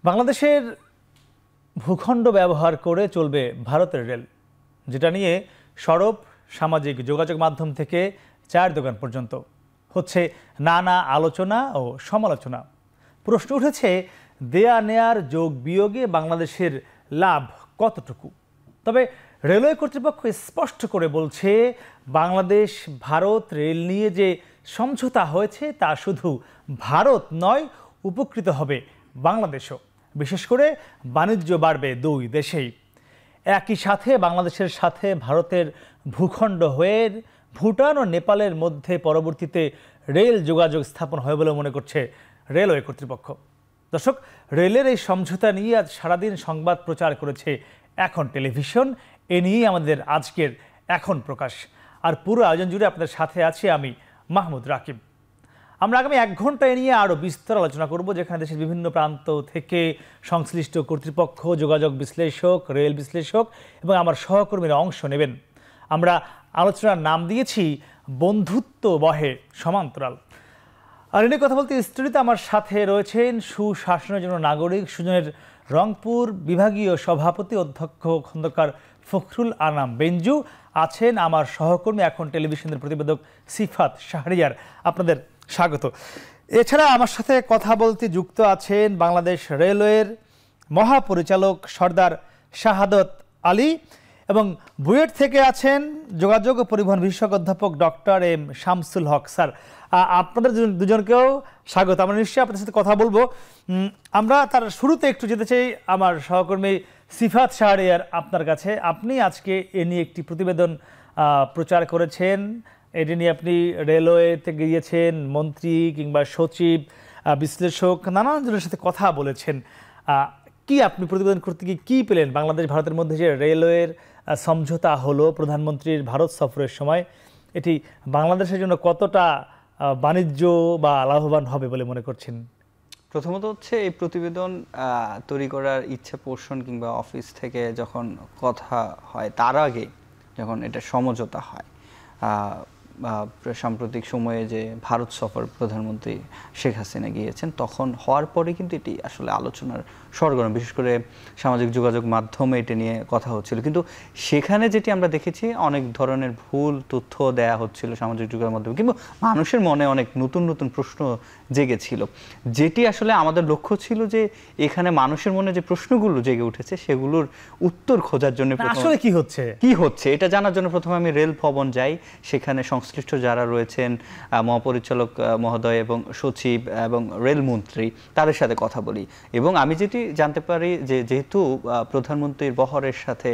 বাংলাদেশের ভূখণ্ড ব্যবহার করে চলবে ভারতের রেল, যেটা নিয়ে সরব সামাজিক যোগাযোগ মাধ্যম থেকে চায়ের দোকান পর্যন্ত হচ্ছে নানা আলোচনা ও সমালোচনা। প্রশ্ন উঠেছে, দেয়া নেয়ার যোগ বিয়োগে বাংলাদেশের লাভ কতটুকু? তবে রেলওয়ে কর্তৃপক্ষ স্পষ্ট করে বলছে, বাংলাদেশ ভারত রেল নিয়ে যে সমঝোতা হয়েছে তা শুধু ভারত নয়, উপকৃত হবে বাংলাদেশও। বিশেষ করে বাণিজ্য বাড়বে দুই দেশেই। একই সাথে বাংলাদেশের সাথে ভারতের ভূখণ্ড হয়ে ভুটান ও নেপালের মধ্যে পরবর্তীতে রেল যোগাযোগ স্থাপন হয় বলে মনে করছে রেলওয়ে কর্তৃপক্ষ। দর্শক, রেলের এই সমঝোতা নিয়ে আজ সারাদিন সংবাদ প্রচার করেছে এখন টেলিভিশন। এ নিয়েই আমাদের আজকের এখন প্রকাশ। আর পুরো আয়োজন জুড়ে আপনাদের সাথে আছি আমি মাহমুদ রাকিব। আমরা আগামী 1 ঘন্টা এ নিয়ে আরও বিস্তর আলোচনা করব, যেখানে দেশের বিভিন্ন প্রান্ত থেকে সংশ্লিষ্ট কর্তৃপক্ষ, যোগাযোগ বিশ্লেষক, রেল বিশ্লেষক এবং আমার সহকর্মীরা অংশ নেবেন। আমরা আলোচনার নাম দিয়েছি বন্ধুত্ব বহে সমান্তরাল। আর এনে কথা বলতে স্টুডিওতে আমার সাথে রয়েছেন সুশাসনের জন্য নাগরিক সুজনের রংপুর বিভাগীয় সভাপতি অধ্যক্ষ খন্দকার ফখরুল আনাম বেঞ্জু, আছেন আমার সহকর্মী এখন টেলিভিশনের প্রতিবেদক সিফাত শাহরিয়ার। আপনাদের স্বাগত। এছাড়া আমার সাথে কথা বলতে যুক্ত আছেন বাংলাদেশ রেলওয়ের মহাপরিচালক সর্দার শাহাদত আলী এবং বুয়েট থেকে আছেন যোগাযোগ ও পরিবহন বিশেষজ্ঞ অধ্যাপক ডক্টর এম শামসুল হক। স্যার, আপনাদের দুজনকেও স্বাগত। আমরা নিশ্চয়ই আপনাদের সাথে কথা বলবো। আমরা তার শুরুতে একটু যেতে চাই আমার সহকর্মী সিফাত শাহরিয়ার আপনার কাছে। আপনি আজকে এ নিয়ে একটি প্রতিবেদন প্রচার করেছেন। এটি নিয়ে আপনি রেলওয়েতে গিয়েছেন, মন্ত্রী কিংবা সচিব, বিশ্লেষক, নানাজনের সাথে কথা বলেছেন। কি আপনি প্রতিবেদন করতে গিয়ে কী পেলেন? বাংলাদেশ ভারতের মধ্যে যে রেলওয়ের সমঝোতা হলো প্রধানমন্ত্রীর ভারত সফরের সময়, এটি বাংলাদেশের জন্য কতটা বাণিজ্য বা লাভবান হবে বলে মনে করছেন? প্রথমত হচ্ছে, এই প্রতিবেদন তৈরি করার ইচ্ছা পোষণ কিংবা অফিস থেকে যখন কথা হয়, তার আগে যখন এটা সমঝোতা হয়, সাম্প্রতিক সময়ে যে ভারত সফর প্রধানমন্ত্রী শেখ হাসিনা গিয়েছেন, তখন হওয়ার পরে কিন্তু এটি আসলে আলোচনার সরগরম, বিশেষ করে সামাজিক যোগাযোগ মাধ্যমে এটা নিয়ে কথা হচ্ছিল। কিন্তু সেখানে যেটি আমরা দেখেছি, অনেক ধরনের ভুল তথ্য দেয়া হচ্ছিল সামাজিক যোগাযোগ মাধ্যমে, কিন্তু মানুষের মনে অনেক নতুন নতুন প্রশ্ন জেগেছিল, যেটি আসলে আমাদের লক্ষ্য ছিল যে এখানে মানুষের মনে যে প্রশ্নগুলো জেগে উঠেছে সেগুলোর উত্তর খোঁজার জন্য আসলে কি হচ্ছে এটা জানার জন্য প্রথমে আমি রেল ভবন যাই। সেখানে সংশ্লিষ্ট যারা রয়েছেন, মহাপরিচালক মহোদয় এবং সচিব এবং রেলমন্ত্রী, তাদের সাথে কথা বলি এবং আমি যেটি জানতে পারি যে যেহেতু প্রধানমন্ত্রীর বহরের সাথে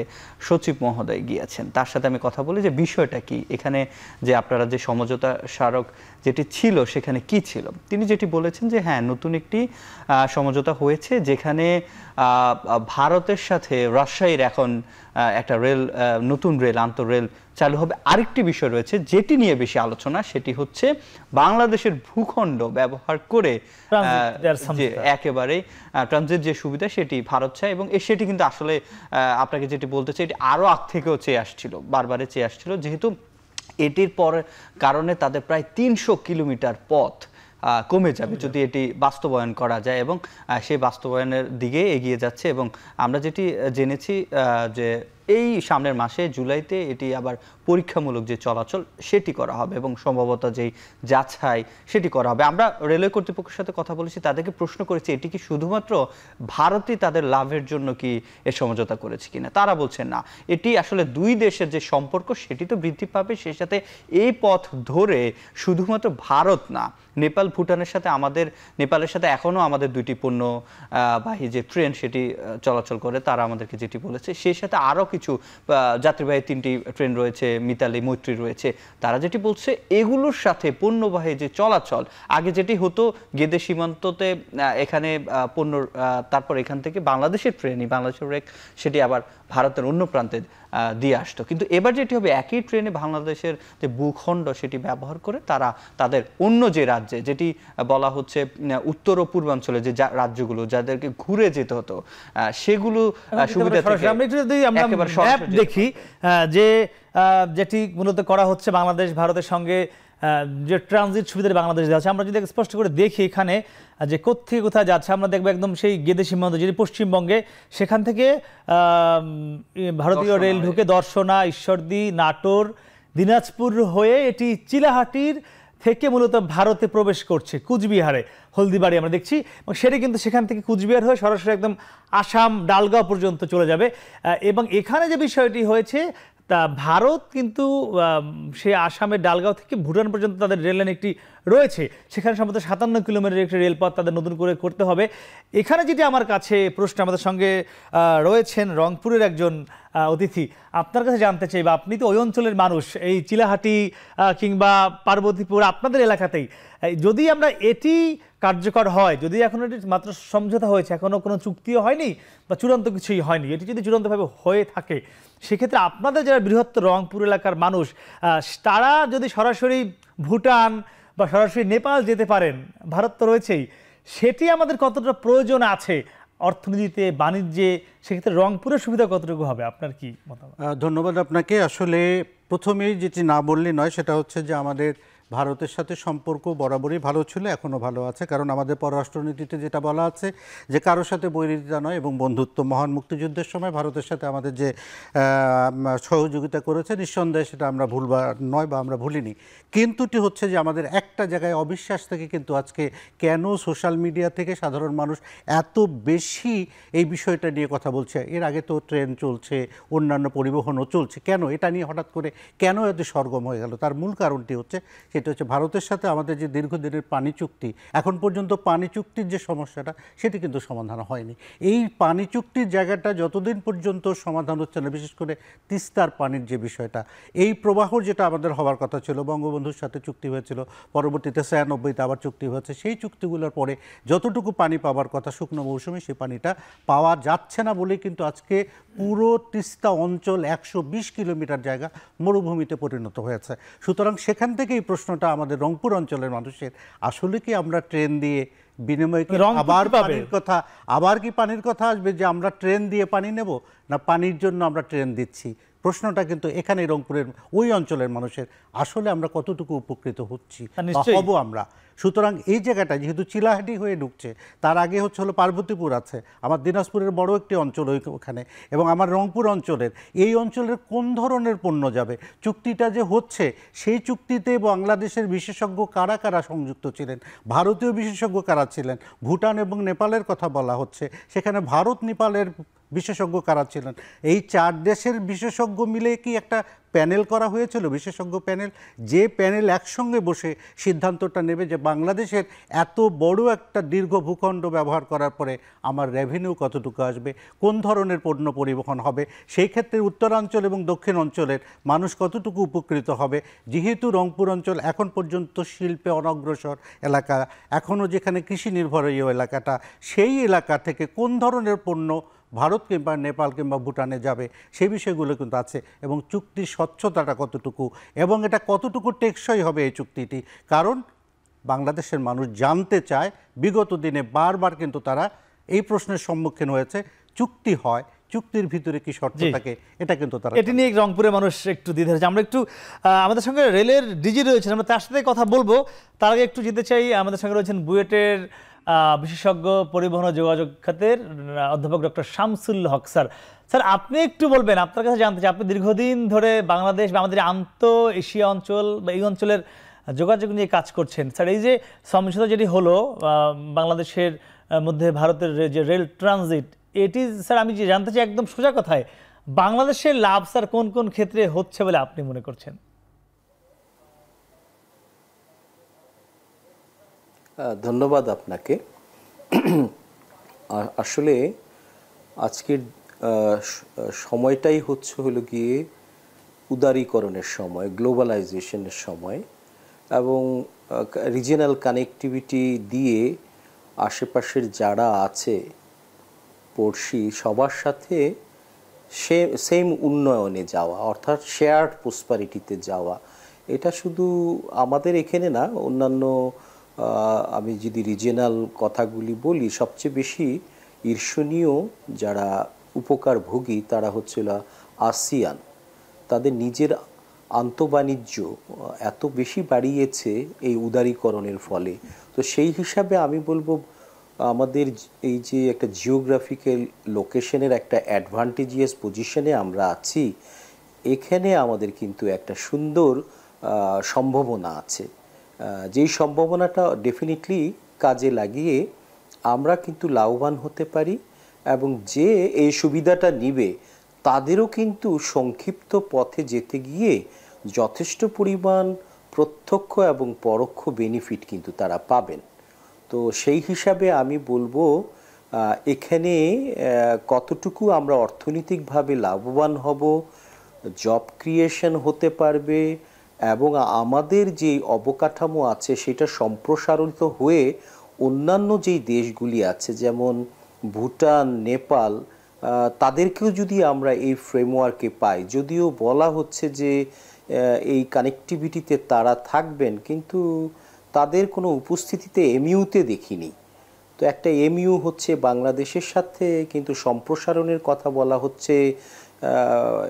সচিব মহোদয় গিয়েছেন, তার সাথে আমি কথা বলি যে বিষয়টা কি, এখানে যে আপনারা যে সমঝোতা স্মারক যেটি ছিল সেখানে কি ছিল। তিনি যেটি বলেছেন যে হ্যাঁ, নতুন একটি সমঝোতা হয়েছে, যেখানে ভারতের সাথে রাজশাহীর এখন একটা রেল, নতুন রেল, আন্তঃরেল চালু হবে। আরেকটি বিষয় রয়েছে যেটি নিয়ে বেশি আলোচনা, সেটি হচ্ছে বাংলাদেশের ভূখণ্ড ব্যবহার করে একেবারে ট্রানজিট যে সুবিধা সেটি ভারত চায় এবং সেটি কিন্তু আসলে আপনাকে যেটি বলতে চাই, এটি আরও আগ থেকেও চেয়ে আসছিল, বারবারে চেয়ে আসছিল, যেহেতু এটির পর কারণে তাদের প্রায় 300 কিলোমিটার পথ কমে যাবে যদি এটি বাস্তবায়ন করা যায় এবং সেই বাস্তবায়নের দিকে এগিয়ে যাচ্ছে। এবং আমরা যেটি জেনেছি যে এই সামনের মাসে জুলাইতে এটি আবার পরীক্ষামূলক যে চলাচল সেটি করা হবে এবং সম্ভবত যেই যাচাই সেটি করা হবে। আমরা রেলওয়ে কর্তৃপক্ষের সাথে কথা বলেছি, তাদেরকে প্রশ্ন করেছি এটি কি শুধুমাত্র ভারতই তাদের লাভের জন্য কি এ সমঝোতা করেছে কিনা। তারা বলছেন না, এটি আসলে দুই দেশের যে সম্পর্ক সেটি তো বৃদ্ধি পাবে, সেই সাথে এই পথ ধরে শুধুমাত্র ভারত না, নেপাল ভুটানের সাথে নেপালের সাথে এখনও আমাদের 2টি পণ্যবাহী যে ট্রেন সেটি চলাচল করে, তারা আমাদেরকে যেটি বলেছে, সেই সাথে আরও কিছু যাত্রীবাহী 3টি ট্রেন রয়েছে, মিতালি, মৈত্রী রয়েছে। তারা যেটি বলছে, এগুলোর সাথে পণ্যবাহী যে চলাচল, আগে যেটি হতো গেদে সীমান্ততে এখানে পণ্য, তারপর এখান থেকে বাংলাদেশের ট্রেনই, বাংলাদেশের রেক সেটি আবার ভারতের অন্য প্রান্তে দিয়ে আসতো, কিন্তু এবার যেটি হবে একই ট্রেনে বাংলাদেশের যে ভূখণ্ড সেটি ব্যবহার করে তারা তাদের অন্য যে রাজ্যে, যেটি বলা হচ্ছে উত্তর ও পূর্বাঞ্চলে যে রাজ্যগুলো যাদেরকে ঘুরে যেতে হতো, সেগুলো সুবিধা দেখি যেটি মূলত করা হচ্ছে বাংলাদেশ ভারতের সঙ্গে যে ট্রানজিট সুবিধা বাংলাদেশ দেওয়া আছে, আমরা যদি স্পষ্ট করে দেখি এখানে যে কোত্থেকে কোথায় যাচ্ছে, আমরা দেখবো একদম সেই গেদে সীমান্ত যেটি পশ্চিমবঙ্গে, সেখান থেকে ভারতীয় রেল ঢুকে দর্শনা, ঈশ্বরদী, নাটোর, দিনাজপুর হয়ে এটি চিলাহাটির থেকে মূলত ভারতে প্রবেশ করছে কুচবিহারে, হলদিবাড়ি আমরা দেখছি, এবং সেটি কিন্তু সেখান থেকে কুচবিহার হয়ে সরাসরি একদম আসাম ডালগাঁও পর্যন্ত চলে যাবে। এবং এখানে যে বিষয়টি হয়েছে, তা ভারত কিন্তু সে আসামের ডালগাঁও থেকে ভুটান পর্যন্ত তাদের রেল লাইন একটি রয়েছে, সেখানে সম্ভবত 57 কিলোমিটার একটি রেলপথ তাদের নতুন করে করতে হবে। এখানে যেটি আমার কাছে প্রশ্ন, আমাদের সঙ্গে রয়েছেন রংপুরের একজন অতিথি, আপনার কাছে জানতে চাই, বা আপনি তো ওই অঞ্চলের মানুষ, এই চিলাহাটি কিংবা পার্বতীপুর আপনাদের এলাকাতেই, যদি আমরা এটি কার্যকর হয়, যদি এখন এটি মাত্র সমঝোতা হয়েছে, এখনও কোনো চুক্তিও হয়নি বা চূড়ান্ত কিছুই হয়নি, এটি যদি চূড়ান্তভাবে হয়ে থাকে, সেক্ষেত্রে আপনাদের যারা বৃহত্তর রংপুর এলাকার মানুষ, তারা যদি সরাসরি ভুটান বা সরাসরি নেপাল যেতে পারেন, ভারত তো রয়েছেই, সেটি আমাদের কতটা প্রয়োজন আছে অর্থনীতিতে, বাণিজ্যে, সেক্ষেত্রে রংপুরের সুবিধা কতটুকু হবে, আপনার কি মতামত? ধন্যবাদ আপনাকে। আসলে প্রথমেই যেটি না বললে নয়, সেটা হচ্ছে যে আমাদের ভারতের সাথে সম্পর্ক বরাবরই ভালো ছিল, এখনও ভালো আছে। কারণ আমাদের পররাষ্ট্রনীতিতে যেটা বলা আছে যে কারোর সাথে বৈরিতা নয় এবং বন্ধুত্ব। মহান মুক্তিযুদ্ধের সময় ভারতের সাথে আমাদের যে সহযোগিতা করেছে, নিঃসন্দেহে সেটা আমরা ভুলবার নয় বা আমরা ভুলিনি। কিন্তুটি হচ্ছে যে আমাদের একটা জায়গায় অবিশ্বাস থেকে কিন্তু আজকে কেন সোশ্যাল মিডিয়া থেকে সাধারণ মানুষ এত বেশি এই বিষয়টা নিয়ে কথা বলছে। এর আগে তো ট্রেন চলছে, অন্যান্য পরিবহনও চলছে, কেন এটা নিয়ে হঠাৎ করে কেন এত সরগম হয়ে গেল? তার মূল কারণটি হচ্ছে, সেটা হচ্ছে ভারতের সাথে আমাদের যে দীর্ঘদিনের পানি চুক্তি, এখন পর্যন্ত পানি চুক্তির যে সমস্যাটা, সেটি কিন্তু সমাধান হয়নি। এই পানি চুক্তির জায়গাটা যতদিন পর্যন্ত সমাধান হচ্ছে না, বিশেষ করে তিস্তার পানির যে বিষয়টা, এই প্রবাহ যেটা আমাদের হওয়ার কথা ছিল, বঙ্গবন্ধুর সাথে চুক্তি হয়েছিল, পরবর্তীতে 96-তে আবার চুক্তি হয়েছে, সেই চুক্তিগুলোর পরে যতটুকু পানি পাওয়ার কথা শুকনো মৌসুমে, সেই পানিটা পাওয়া যাচ্ছে না বলেই কিন্তু আজকে পুরো তিস্তা অঞ্চল 120 কিলোমিটার জায়গা মরুভূমিতে পরিণত হয়েছে। সুতরাং সেখান থেকে এই প্রশ্নটা আমাদের রংপুর অঞ্চলের মানুষের, আসলে কি আমরা ট্রেন দিয়ে বিনিময়ে আবার কি পানির কথা আসবে যে আমরা ট্রেন দিয়ে পানি নেব, না পানির জন্য আমরা ট্রেন দিচ্ছি? প্রশ্নটা কিন্তু এখানে রংপুরের ওই অঞ্চলের মানুষের, আসলে আমরা কতটুকু উপকৃত হচ্ছি বা হব আমরা। সুতরাং এই জায়গাটা যেহেতু চিলাহাটি হয়ে ঢুকছে, তার আগে হচ্ছে হলো পার্বতীপুর আছে, আমার দিনাজপুরের বড় একটি অঞ্চল ওখানে, এবং আমার রংপুর অঞ্চলের, এই অঞ্চলের কোন ধরনের পণ্য যাবে? চুক্তিটা যে হচ্ছে, সেই চুক্তিতে বাংলাদেশের বিশেষজ্ঞ কারা কারা সংযুক্ত ছিলেন, ভারতীয় বিশেষজ্ঞ কারা ছিলেন, ভুটান এবং নেপালের কথা বলা হচ্ছে, সেখানে ভারত নেপালের বিশেষজ্ঞ কারা ছিলেন, এই 4 দেশের বিশেষজ্ঞ মিলে কি একটা প্যানেল করা হয়েছিল, বিশেষজ্ঞ প্যানেল, যে প্যানেল একসঙ্গে বসে সিদ্ধান্তটা নেবে যে বাংলাদেশের এত বড় একটা দীর্ঘ ভূখণ্ড ব্যবহার করার পরে আমার রেভিনিউ কতটুকু আসবে, কোন ধরনের পণ্য পরিবহন হবে, সেই ক্ষেত্রে উত্তরাঞ্চল এবং দক্ষিণ অঞ্চলের মানুষ কতটুকু উপকৃত হবে। যেহেতু রংপুর অঞ্চল এখন পর্যন্ত শিল্পে অনগ্রসর এলাকা, এখনও যেখানে কৃষি নির্ভরীয় এলাকাটা, সেই এলাকা থেকে কোন ধরনের পণ্য ভারত কিংবা নেপাল কিংবা ভুটানে যাবে, সেই বিষয়গুলো কিন্তু আছে। এবং চুক্তির স্বচ্ছতাটা কতটুকু এবং এটা কতটুকু টেকসই হবে এই চুক্তিটি, কারণ বাংলাদেশের মানুষ জানতে চায়। বিগত দিনে বারবার কিন্তু তারা এই প্রশ্নের সম্মুখীন হয়েছে, চুক্তি হয়, চুক্তির ভিতরে কি শর্ত থাকে, এটা কিন্তু তারা, এটি নিয়ে রংপুরের মানুষ একটু দ্বিধা হচ্ছে। আমরা একটু আমাদের সঙ্গে রেলের ডিজি রয়েছেন, আমরা তার সাথে কথা বলবো। তার আগে একটু যেতে চাই, আমাদের সঙ্গে রয়েছেন বুয়েটের বিশেষজ্ঞ পরিবহন ও যোগাযোগ খাতের অধ্যাপক ডক্টর শামসুল হক। স্যার আপনি একটু বলবেন, আপনার কাছে জানতে চাই, আপনি দীর্ঘদিন ধরে বাংলাদেশ বা আমাদের আন্তঃ এশিয়া অঞ্চল বা এই অঞ্চলের যোগাযোগ নিয়ে কাজ করছেন। স্যার এই যে সমঝোতা যেটি হলো বাংলাদেশের মধ্যে ভারতের যে রেল ট্রানজিট, এটি স্যার আমি যে জানতে চাই একদম সোজা কথায়, বাংলাদেশের লাভ স্যার কোন কোন ক্ষেত্রে হচ্ছে বলে আপনি মনে করছেন? ধন্যবাদ আপনাকে। আসলে আজকের সময়টাই হলো গিয়ে উদারীকরণের সময়, গ্লোবালাইজেশনের সময়, এবং রিজিয়নাল কানেক্টিভিটি দিয়ে আশেপাশের যারা আছে পড়শি, সবার সাথে সেম উন্নয়নে যাওয়া, অর্থাৎ শেয়ার্ড প্রসপারিটিতে যাওয়া। এটা শুধু আমাদের এখানে না, অন্যান্য আমি যদি রিজিয়নাল কথাগুলি বলি, সবচেয়ে বেশি ঈর্ষণীয় যারা উপকারভোগী তারা হচ্ছিল আসিয়ান। তাদের নিজের আন্তঃবাণিজ্য এত বেশি বাড়িয়েছে এই উদারীকরণের ফলে। তো সেই হিসাবে আমি বলবো আমাদের এই যে একটা জিওগ্রাফিক্যাল লোকেশনের একটা অ্যাডভান্টেজিয়াস পজিশনে আমরা আছি, এখানে আমাদের কিন্তু একটা সুন্দর সম্ভাবনা আছে। যেই সম্ভাবনাটা ডেফিনেটলি কাজে লাগিয়ে আমরা কিন্তু লাভবান হতে পারি, এবং যে এই সুবিধাটা নিবে তাদেরও কিন্তু সংক্ষিপ্ত পথে যেতে গিয়ে যথেষ্ট পরিমাণ প্রত্যক্ষ এবং পরোক্ষ বেনিফিট কিন্তু তারা পাবেন। তো সেই হিসাবে আমি বলবো এখানে কতটুকু আমরা অর্থনৈতিকভাবে লাভবান হব, জব ক্রিয়েশন হতে পারবে, এবং আমাদের যে অবকাঠামো আছে সেটা সম্প্রসারিত হয়ে অন্যান্য যেই দেশগুলি আছে যেমন ভুটান, নেপাল, তাদেরকেও যদি আমরা এই ফ্রেমওয়ার্কে পাই, যদিও বলা হচ্ছে যে এই কানেক্টিভিটিতে তারা থাকবেন, কিন্তু তাদের কোনো উপস্থিতিতে এমইউতে দেখিনি। তো একটা এমইউ হচ্ছে বাংলাদেশের সাথে, কিন্তু সম্প্রসারণের কথা বলা হচ্ছে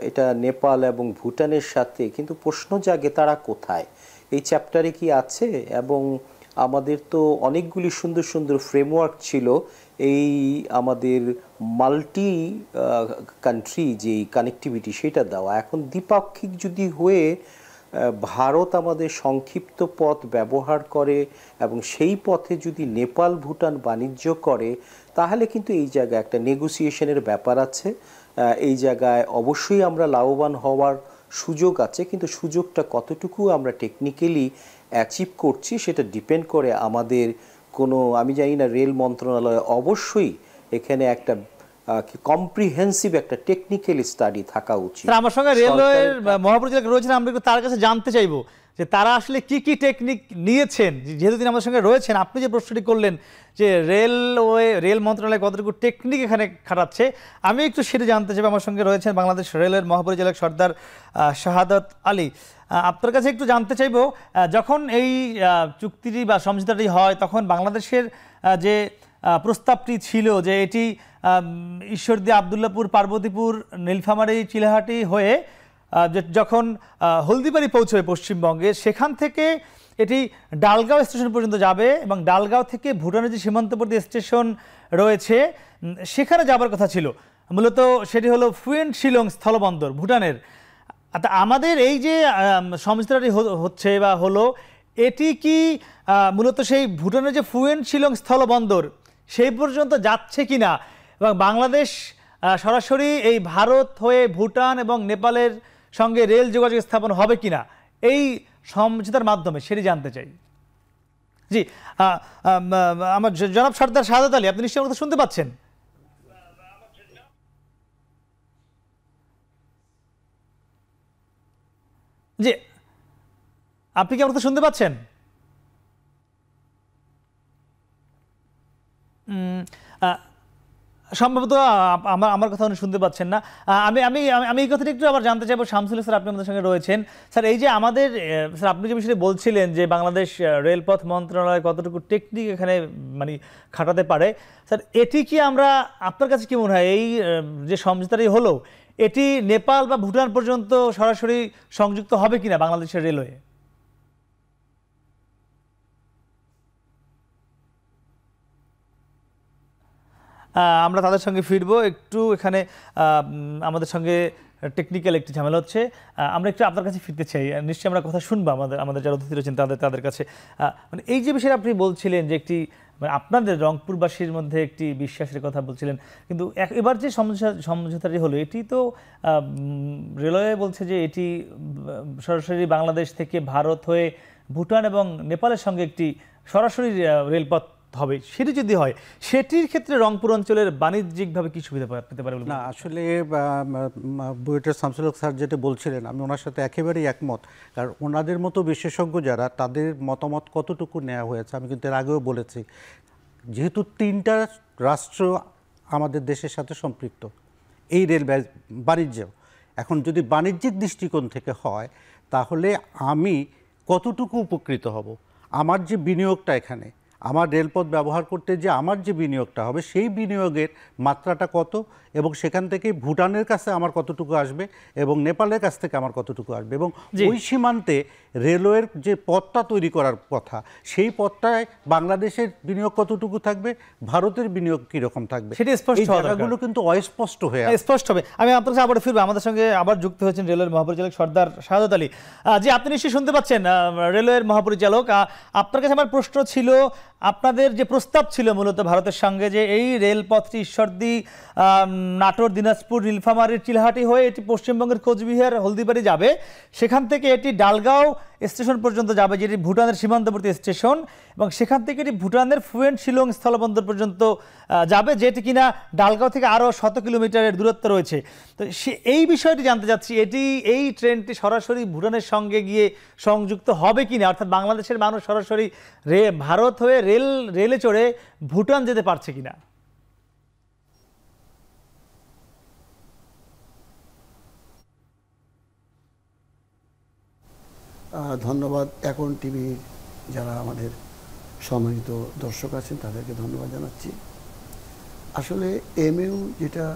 এটা নেপাল এবং ভুটানের সাথে, কিন্তু প্রশ্ন জাগে তারা কোথায়, এই চ্যাপ্টারে কি আছে? এবং আমাদের তো অনেকগুলি সুন্দর সুন্দর ফ্রেমওয়ার্ক ছিল এই আমাদের মাল্টি কান্ট্রি যে কানেক্টিভিটি সেটা দেওয়া। এখন দ্বিপাক্ষিক যদি হয়ে ভারত আমাদের সংক্ষিপ্ত পথ ব্যবহার করে এবং সেই পথে যদি নেপাল ভুটান বাণিজ্য করে, তাহলে কিন্তু এই জায়গায় একটা নেগোসিয়েশনের ব্যাপার আছে। এই জায়গায় অবশ্যই আমরা লাভবান হওয়ার সুযোগ আছে, কিন্তু সুযোগটা কতটুকু আমরা টেকনিক্যালি অ্যাচিভ করছি সেটা ডিপেন্ড করে আমাদের কোনো, আমি জানি না, রেল মন্ত্রণালয় অবশ্যই এখানে একটা কম্প্রিহেন্সিভ একটা টেকনিক্যাল স্টাডি থাকা উচিত। আমার সঙ্গে রেলওয়ের মহাপরিচালক রয়েছেন, আমরা একটু তার কাছে জানতে চাইবো যে তারা আসলে কি কি টেকনিক নিয়েছেন, যেহেতু তিনি আমাদের সঙ্গে রয়েছেন। আপনি যে প্রশ্নটি করলেন যে রেল মন্ত্রণালয় কতটুকু টেকনিক এখানে খাটাচ্ছে, আমি একটু সেটা জানতে চাইবো। আমার সঙ্গে রয়েছেন বাংলাদেশ রেলের মহাপরিচালক সর্দার শাহাদাত আলী। আপনার কাছে একটু জানতে চাইবো, যখন এই চুক্তিটি বা সমঝোতাটি হয় তখন বাংলাদেশের যে প্রস্তাবটি ছিল যে এটি ঈশ্বরদী, আবদুল্লাপুর, পার্বতীপুর, নীলফামারী, চিলাহাটি হয়ে যখন হলদিবাড়ি পৌঁছবে পশ্চিমবঙ্গে, সেখান থেকে এটি ডালগাঁও স্টেশন পর্যন্ত যাবে এবং ডালগাঁও থেকে ভুটানের যে সীমান্তবর্তী স্টেশন রয়েছে সেখানে যাবার কথা ছিল। মূলত সেটি হলো ফুয়েন শিলং স্থলবন্দর ভুটানের। আমাদের এই যে সমঝোতাটি হচ্ছে বা হলো, এটি কি মূলত সেই ভুটানের যে ফুয়েন শিলং স্থলবন্দর সেই পর্যন্ত যাচ্ছে কিনা, এবং বাংলাদেশ সরাসরি এই ভারত হয়ে ভুটান এবং নেপালের সঙ্গে রেল যোগাযোগ স্থাপন হবে কিনা এই সমঝোতার মাধ্যমে, সেটি জানতে চাই। জি, আমার জনাব সর্দার শাহাদাত আলী, আপনি নিশ্চয়ই কথা শুনতে পাচ্ছেন? জি, আপনি কি আমার কথা শুনতে পাচ্ছেন? সম্ভবত আমার কথা উনি শুনতে পাচ্ছেন না। আমি আমি আমি এই কথাটা একটু আবার জানতে চাইবো। শামসুল স্যার, আপনি আমাদের সঙ্গে রয়েছেন। স্যার, এই যে আমাদের স্যার আপনি যে বিষয়টি বলছিলেন যে বাংলাদেশ রেলপথ মন্ত্রণালয় কতটুকু টেকনিক এখানে মানে খাটাতে পারে, স্যার এটি কি আমরা, আপনার কাছে কি মনে হয় এই যে সমঝোতাটি হলো এটি নেপাল বা ভুটান পর্যন্ত সরাসরি সংযুক্ত হবে কিনা বাংলাদেশের রেলওয়ে? আমরা তাদের সঙ্গে ফিরবো একটু। এখানে আমাদের সঙ্গে টেকনিক্যাল একটি ঝামেলা হচ্ছে, আমরা একটু আপনার কাছে ফিরতে চাই। নিশ্চয়ই আমরা কথা শুনবো আমাদের যারা অতিথি রয়েছেন তাদের কাছে। মানে এই যে বিষয়ে আপনি বলছিলেন যে একটি মানে আপনাদের রংপুরবাসীর মধ্যে একটি বিশ্বাসের কথা বলছিলেন, কিন্তু এবার যে সমঝোতাটি হলো এটি তো রেলওয়ে বলছে যে এটি সরাসরি বাংলাদেশ থেকে ভারত হয়ে ভুটান এবং নেপালের সঙ্গে একটি সরাসরি রেলপথ হবে। সেটি যদি হয় সেটির ক্ষেত্রে রংপুর অঞ্চলের বাণিজ্যিকভাবে কি সুবিধা পেতে পারে? না, আসলে বুয়েটের শামসুল হক স্যার যেটা বলছিলেন আমি ওনার সাথে একেবারেই একমত। কারণ ওনাদের মতো বিশেষজ্ঞ যারা, তাদের মতামত কতটুকু নেওয়া হয়েছে আমি কিন্তু এর আগেও বলেছি। যেহেতু 3টা রাষ্ট্র আমাদের দেশের সাথে সম্পৃক্ত এই রেল বাণিজ্য, এখন যদি বাণিজ্যিক দৃষ্টিকোণ থেকে হয় তাহলে আমি কতটুকু উপকৃত হব, আমার যে বিনিয়োগটা এখানে, আমার রেলপথ ব্যবহার করতে যে আমার যে বিনিয়োগটা হবে সেই বিনিয়োগের মাত্রাটা কত, এবং সেখান থেকে ভুটানের কাছে আমার কতটুকু আসবে এবং নেপালের কাছ থেকে আমার কতটুকু আসবে, এবং ওই সীমান্তে রেলওয়ের যে পথটা তৈরি করার কথা, সেই পথটায় বাংলাদেশের বিনিয়োগ কতটুকু থাকবে, ভারতের বিনিয়োগ কীরকম থাকবে, সেটা স্পষ্ট এই হওয়া দরকার। জায়গাগুলো কিন্তু অস্পষ্ট হয়ে আছে। স্পষ্ট হবে। আমি আপনার কাছে আবার ফিরবো, আমাদের সঙ্গে আবার যুক্ত হয়েছেন রেলওয়ের মহাপরিচালক সর্দার শাহাদাত আলী। জি, আপনি নিশ্চয়ই শুনতে পাচ্ছেন রেলওয়ের মহাপরিচালক। আপনার কাছে আমার প্রশ্ন ছিল, আপনাদের যে প্রস্তাব ছিল মূলত ভারতের সঙ্গে, যে এই রেলপথটি ঈশ্বরদী, নাটোর, দিনাজপুর, নীলফামারী, চিলাহাটি হয়ে এটি পশ্চিমবঙ্গের কোচবিহার, হলদিবাড়ি যাবে, সেখান থেকে এটি ডালগাঁও স্টেশন পর্যন্ত যাবে, যেটি ভুটানের সীমান্তবর্তী স্টেশন, এবং সেখান থেকে এটি ভুটানের ফুয়েন শিলং স্থলবন্দর পর্যন্ত যাবে, যেটি কিনা ডালগাঁও থেকে আরও 100 কিলোমিটারের দূরত্ব রয়েছে। তো এই বিষয়টি জানতে চাচ্ছি, এই ট্রেনটি সরাসরি ভুটানের সঙ্গে গিয়ে সংযুক্ত হবে কিনা, অর্থাৎ বাংলাদেশের মানুষ সরাসরি ভারত হয়ে রেলে চড়ে ভুটান যেতে পারছে কিনা? ধন্যবাদ। এখন টিভির যারা আমাদের সম্মানিত দর্শক আছেন তাদেরকে ধন্যবাদ জানাচ্ছি। আসলে এমইউ যেটা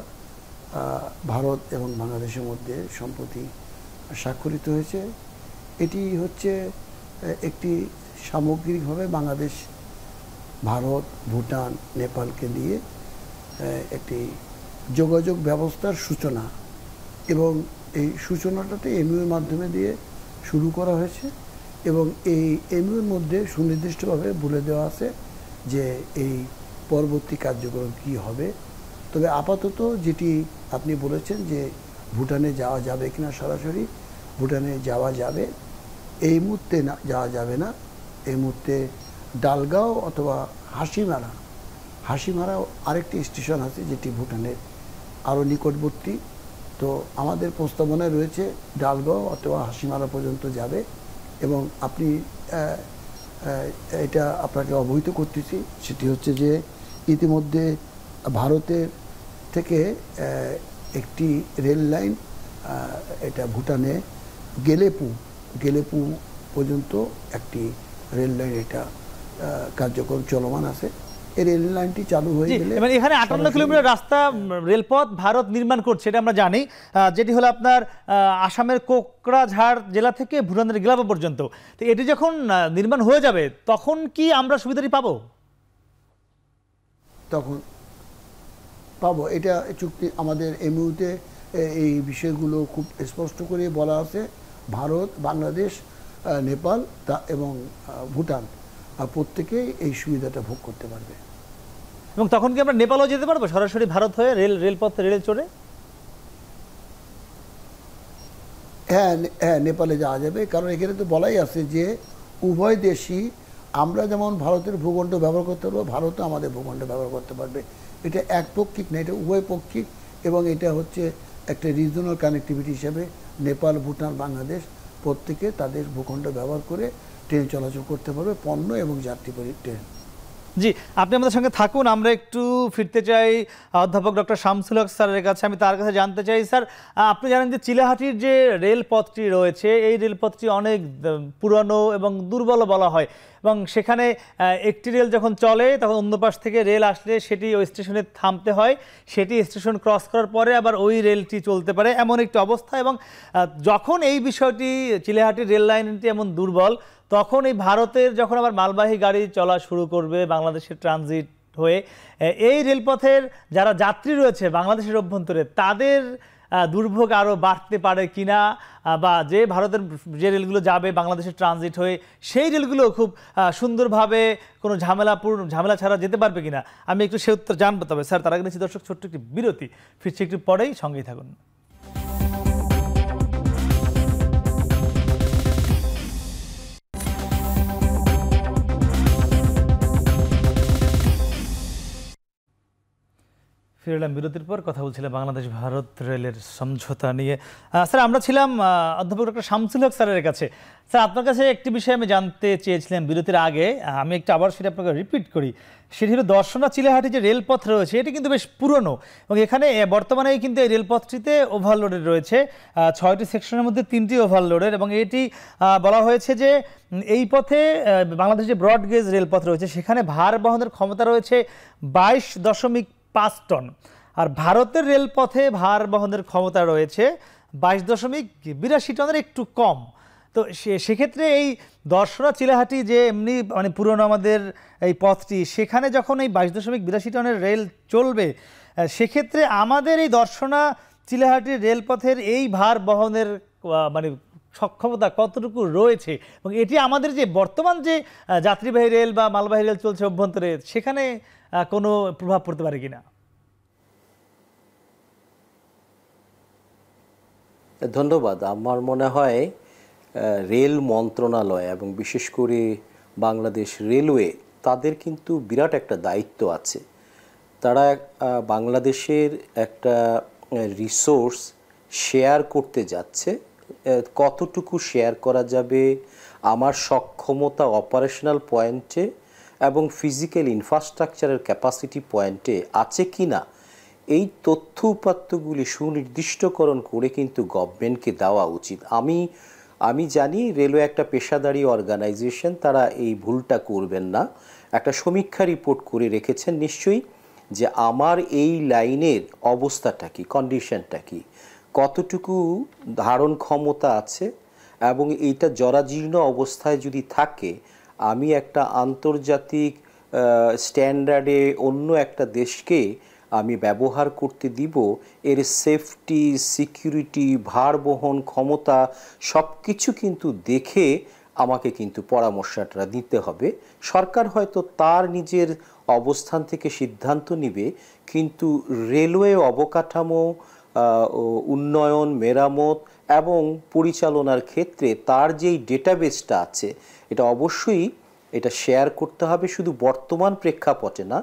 ভারত এবং বাংলাদেশের মধ্যে সম্প্রতি স্বাক্ষরিত হয়েছে, এটি হচ্ছে একটি সামগ্রিকভাবে বাংলাদেশ, ভারত, ভুটান, নেপালকে নিয়ে একটি যোগাযোগ ব্যবস্থার সূচনা, এবং এই সূচনাটাতে এমইউর মাধ্যমে দিয়ে শুরু করা হয়েছে, এবং এই এমইউর মধ্যে সুনির্দিষ্টভাবে বলে দেওয়া আছে যে এই পরবর্তী কার্যক্রম কী হবে। তবে আপাতত যেটি আপনি বলেছেন যে ভুটানে যাওয়া যাবে কিনা, সরাসরি ভুটানে যাওয়া যাবে, এই মুহূর্তে না যাওয়া যাবে না। এই মুহূর্তে ডালগাঁও অথবা হাসিমারা আরেকটি স্টেশন আছে যেটি ভুটানের আরও নিকটবর্তী। তো আমাদের প্রস্তাবনায় রয়েছে ডালগাঁও অথবা হাসিমারা পর্যন্ত যাবে, এবং আপনি এটা আপনাকে অবহিত করতেছি, সেটি হচ্ছে যে ইতিমধ্যে ভারতের থেকে একটি রেল লাইন, এটা ভুটানে গেলেপু পর্যন্ত একটি রেল লাইন, এটা কার্যক্রম চলমান আছে। এই রেল লাইনটি চালু হয়ে গেলে, মানে এখানে 58 কিলোমিটার রাস্তা রেলপথ ভারত নির্মাণ করছে, এটা আমরা জানি, যেটি হলো আপনার আসামের কোকরাঝাড় জেলা থেকে ভুটানের গেলাপা পর্যন্ত। তো এটি যখন নির্মাণ হয়ে যাবে তখন কি আমরা সুবিধাটি পাবো? তখন পাবো। এটা চুক্তি আমাদের এমইউতে এই বিষয়গুলো খুব স্পষ্ট করে বলা আছে। ভারত, বাংলাদেশ, নেপাল এবং ভুটান প্রত্যেকেই এই সুবিধাটা ভোগ করতে পারবে। এবং তখন কি আমরা নেপালও যেতে পারবো সরাসরি ভারত হয়ে রেলপথে রেলে চড়ে? হ্যাঁ, নেপালে যাওয়া যাবে, কারণ এখানে তো বলাই আছে যে উভয় দেশই, আমরা যেমন ভারতের ভূখণ্ড ব্যবহার করতে পারবো, ভারতও আমাদের ভূখণ্ড ব্যবহার করতে পারবে। এটা একপক্ষিক না, এটা উভয় পক্ষিক, এবং এটা হচ্ছে একটা রিজনাল কানেক্টিভিটি হিসেবে নেপাল, ভুটান, বাংলাদেশ প্রত্যেকে তাদের ভূখণ্ড ব্যবহার করে ট্রেন চলাচল করতে পারবে, পণ্য এবং যাত্রী ট্রেন। জি, আপনি আমাদের সঙ্গে থাকুন। আমরা একটু ফিরতে চাই অধ্যাপক ডক্টর শামসুল হক স্যারের কাছে। আমি তার কাছে জানতে চাই, স্যার, আপনি জানেন যে চিলাহাটির যে রেলপথটি রয়েছে, এই রেলপথটি অনেক পুরনো এবং দুর্বল বলা হয়, এবং সেখানে একটি রেল যখন চলে তখন অন্য পাশ থেকে রেল আসলে সেটি ওই স্টেশনে থামতে হয়, সেটি স্টেশন ক্রস করার পরে আবার ওই রেলটি চলতে পারে, এমন একটি অবস্থা। এবং যখন এই বিষয়টি, চিলাহাটির রেল লাইনটি এমন দুর্বল, তখন এই ভারতের যখন আবার মালবাহী গাড়ি চলা শুরু করবে বাংলাদেশের ট্রানজিট হয়ে, এই রেলপথের যারা যাত্রী রয়েছে বাংলাদেশের অভ্যন্তরে, তাদের দুর্ভোগ আরও বাড়তে পারে কিনা, বা যে ভারতের যে রেলগুলো যাবে বাংলাদেশের ট্রানজিট হয়ে, সেই রেলগুলো খুব সুন্দরভাবে কোনো ঝামেলা ছাড়া যেতে পারবে কিনা, আমি একটু সে উত্তর জানবো। তবে স্যার, তার আগে নিচ্ছি দর্শক ছোট্ট একটি বিরতি, ফিরছি একটু পরেই, সঙ্গেই থাকুন। ফিরে এলাম বিরতির পর। কথা বলছিলাম বাংলাদেশ ভারত রেলের সমঝোতা নিয়ে। স্যার, আমরা ছিলাম অধ্যাপক ডক্টর শামসুল হক স্যারের কাছে। স্যার, আপনার কাছে একটি বিষয় আমি জানতে চেয়েছিলাম বিরতির আগে, আমি একটু আবার সেটা আপনাকে রিপিট করি। সেটি হলো দর্শনা চিলাহাটি যে রেলপথ রয়েছে, এটি কিন্তু বেশ পুরনো, এবং এখানে বর্তমানে কিন্তু এই রেলপথটিতে ওভারলোডেড রয়েছে, 6টি সেকশনের মধ্যে 3টি ওভারলোডেড, এবং এটি বলা হয়েছে যে এই পথে বাংলাদেশ যে ব্রড গেজ রেলপথ রয়েছে সেখানে ভার বহনের ক্ষমতা রয়েছে 22.5 টন। আর ভারতের রেলপথে ভার বহনের ক্ষমতা রয়েছে 22.82 টনের, একটু কম। তো সেক্ষেত্রে এই দর্শনা চিলাহাটি যে এমনি মানে পুরনো আমাদের এই পথটি, সেখানে যখন এই 22.82 টনের রেল চলবে, সেক্ষেত্রে আমাদের এই দর্শনা চিলাহাটির রেলপথের এই ভার বহনের মানে সক্ষমতা কতটুকু রয়েছে, এবং এটি আমাদের যে বর্তমান যে যাত্রীবাহী রেল বা মালবাহী রেল চলছে অভ্যন্তরে, সেখানে কোনো প্রভাব পড়তে পারে কিনা? ধন্যবাদ। আমার মনে হয় রেল মন্ত্রণালয় এবং বিশেষ করে বাংলাদেশ রেলওয়ে, তাদের কিন্তু বিরাট একটা দায়িত্ব আছে। তারা বাংলাদেশের একটা রিসোর্স শেয়ার করতে যাচ্ছে। কতটুকু শেয়ার করা যাবে আমার সক্ষমতা অপারেশনাল পয়েন্টে এবং ফিজিক্যাল ইনফ্রাস্ট্রাকচারের ক্যাপাসিটি পয়েন্টে আছে কি না, এই তথ্য উপাত্তগুলি সুনির্দিষ্টকরণ করে কিন্তু গভর্নমেন্টকে দেওয়া উচিত। আমি জানি রেলওয়ে একটা পেশাদারি অর্গানাইজেশন, তারা এই ভুলটা করবেন না। একটা সমীক্ষা রিপোর্ট করে রেখেছেন নিশ্চয়ই যে আমার এই লাইনের অবস্থাটা কি, কন্ডিশনটা কি, কতটুকু ধারণ ক্ষমতা আছে, এবং এইটা জরাজীর্ণ অবস্থায় যদি থাকে, আমি একটা আন্তর্জাতিক স্ট্যান্ডার্ডে অন্য একটা দেশকে আমি ব্যবহার করতে দিব, এর সেফটি, সিকিউরিটি, ভার বহন ক্ষমতা সব কিছু কিন্তু দেখে আমাকে কিন্তু পরামর্শটা দিতে হবে। সরকার হয়তো তার নিজের অবস্থান থেকে সিদ্ধান্ত নেবে, কিন্তু রেলওয়ে অবকাঠামো উন্নয়ন, মেরামত এবং পরিচালনার ক্ষেত্রে তার যেই ডেটাবেসটা আছে, এটা অবশ্যই এটা শেয়ার করতে হবে, শুধু বর্তমান প্রেক্ষাপটে না,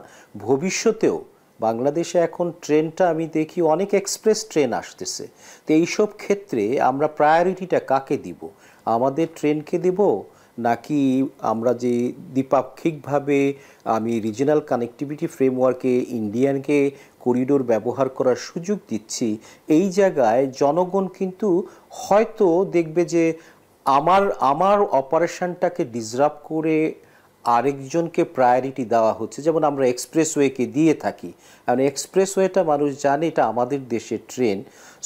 ভবিষ্যতেও। বাংলাদেশে এখন ট্রেনটা আমি দেখি অনেক এক্সপ্রেস ট্রেন আসতেছে। তো এইসব ক্ষেত্রে আমরা প্রায়োরিটিটা কাকে দিব? আমাদের ট্রেনকে দেব, নাকি আমরা যে দ্বিপাক্ষিকভাবে আমি রিজিনাল কানেক্টিভিটি ফ্রেমওয়ার্কে ইন্ডিয়ানকে করিডোর ব্যবহার করার সুযোগ দিচ্ছি? এই জায়গায় জনগণ কিন্তু হয়তো দেখবে যে আমার অপারেশনটাকে ডিসরাপ্ট করে আরেকজনকে প্রায়োরিটি দেওয়া হচ্ছে, যেমন আমরা এক্সপ্রেসওয়েকে দিয়ে থাকি। কারণ এক্সপ্রেসওয়েটা মানুষ জানে এটা আমাদের দেশের ট্রেন।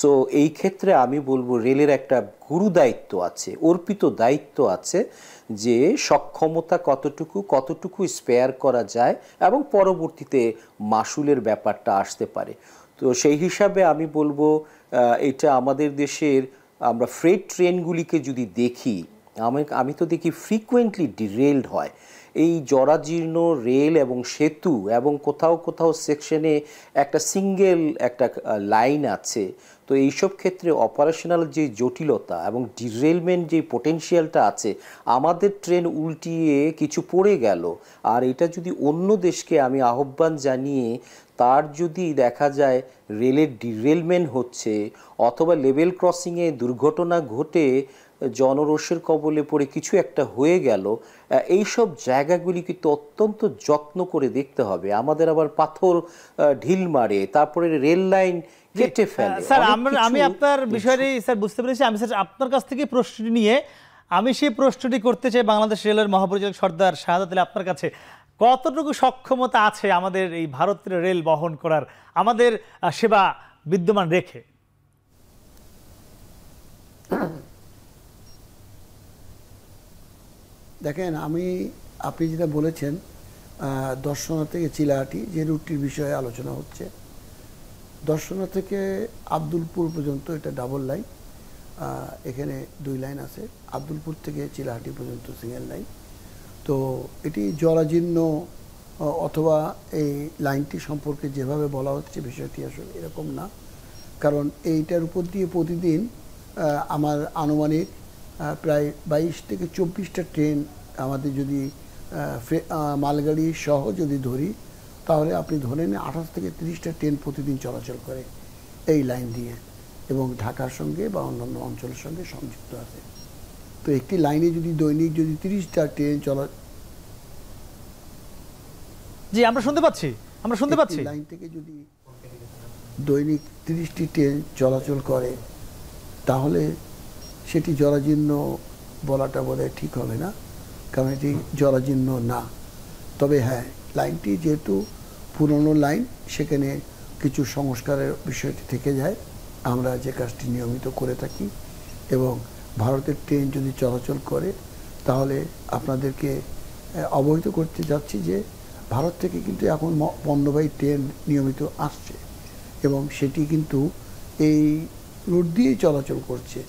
সো এই ক্ষেত্রে আমি বলবো রেলের একটা গুরু দায়িত্ব আছে, অর্পিত দায়িত্ব আছে, যে সক্ষমতা কতটুকু স্পেয়ার করা যায় এবং পরবর্তীতে মাসুলের ব্যাপারটা আসতে পারে। তো সেই হিসাবে আমি বলবো এটা আমাদের দেশের, আমরা ফ্রেট ট্রেনগুলিকে যদি দেখি, আমি তো দেখি ফ্রিকুয়েন্টলি ডিরেলড হয়। এই জরাজীর্ণ রেল এবং সেতু এবং কোথাও সেকশনে একটা সিঙ্গেল একটা লাইন আছে। তো এইসব ক্ষেত্রে অপারেশনাল যে জটিলতা এবং ডিরেলমেন্ট যে পোটেনশিয়ালটা আছে, আমাদের ট্রেন উল্টিয়ে কিছু পড়ে গেল, আর এটা যদি অন্য দেশকে আমি আহ্বান জানিয়ে তার যদি দেখা যায় রেলের ডিরেলমেন্ট হচ্ছে অথবা লেভেল ক্রসিংয়ে দুর্ঘটনা ঘটে জনরোষের কবলে পড়ে কিছু একটা হয়ে গেল, এইসব জায়গাগুলি কিন্তু অত্যন্ত যত্ন করে দেখতে হবে। আমাদের আবার পাথর ঢিল মারে, তারপরে রেল লাইন কেটে ফেলে। স্যার আমি আপনার বিষয়টি স্যার বুঝতে পেরেছি। আমি স্যার আপনার কাছ থেকে প্রশ্নটি নিয়ে আমি সেই প্রশ্নটি করতে চাই বাংলাদেশ রেলের মহাপরিচালক সর্দার শাহাদাত আলী আপনার কাছে। কতটুকু সক্ষমতা আছে আমাদের এই ভারতের রেল বহন করার, আমাদের সেবা বিদ্যমান রেখে? দেখেন, আপনি যেটা বলেছেন দর্শনা থেকে চিলাহাটি যে রুটটির বিষয়ে আলোচনা হচ্ছে, দর্শনা থেকে আব্দুলপুর পর্যন্ত এটা ডাবল লাইন, এখানে 2 লাইন আছে। আব্দুলপুর থেকে চিলাহাটি পর্যন্ত সিঙ্গেল লাইন। তো এটি জরাজীর্ণ অথবা এই লাইনটি সম্পর্কে যেভাবে বলা হচ্ছে বিষয়টি আসলে এরকম না। কারণ এইটার উপর দিয়ে প্রতিদিন আমার আনুমানিক প্রায় 22 থেকে 24টা ট্রেন আমাদের যদি মালগাড়ি সহ যদি ধরি, তাহলে আপনি ধরে নিন 28 থেকে 30টা ট্রেন প্রতিদিন চলাচল করে এই লাইন দিয়ে, এবং ঢাকার সঙ্গে বা অন্যান্য অঞ্চলের সঙ্গে সংযুক্ত আছে। তো একটি লাইনে যদি দৈনিক যদি 30টা ট্রেন জি আমরা শুনতে পাচ্ছি লাইন থেকে যদি দৈনিক 30টি ট্রেন চলাচল করে, তাহলে সেটি জরাজীর্ণ বলাটা বোধহয় ঠিক হবে না, কারণ এটি জরাজীর্ণ না। তবে হ্যাঁ, লাইনটি যেহেতু পুরনো লাইন, সেখানে কিছু সংস্কারের বিষয়টি থেকে যায়, আমরা যে কাজটি নিয়মিত করে থাকি। এবং ভারতের ট্রেন যদি চলাচল করে তাহলে আপনাদেরকে অবহিত করতে যাচ্ছি যে ভারত থেকে কিন্তু এখন পণ্যবাহী ট্রেন নিয়মিত আসছে এবং সেটি কিন্তু এই রুট দিয়েই চলাচল করছে।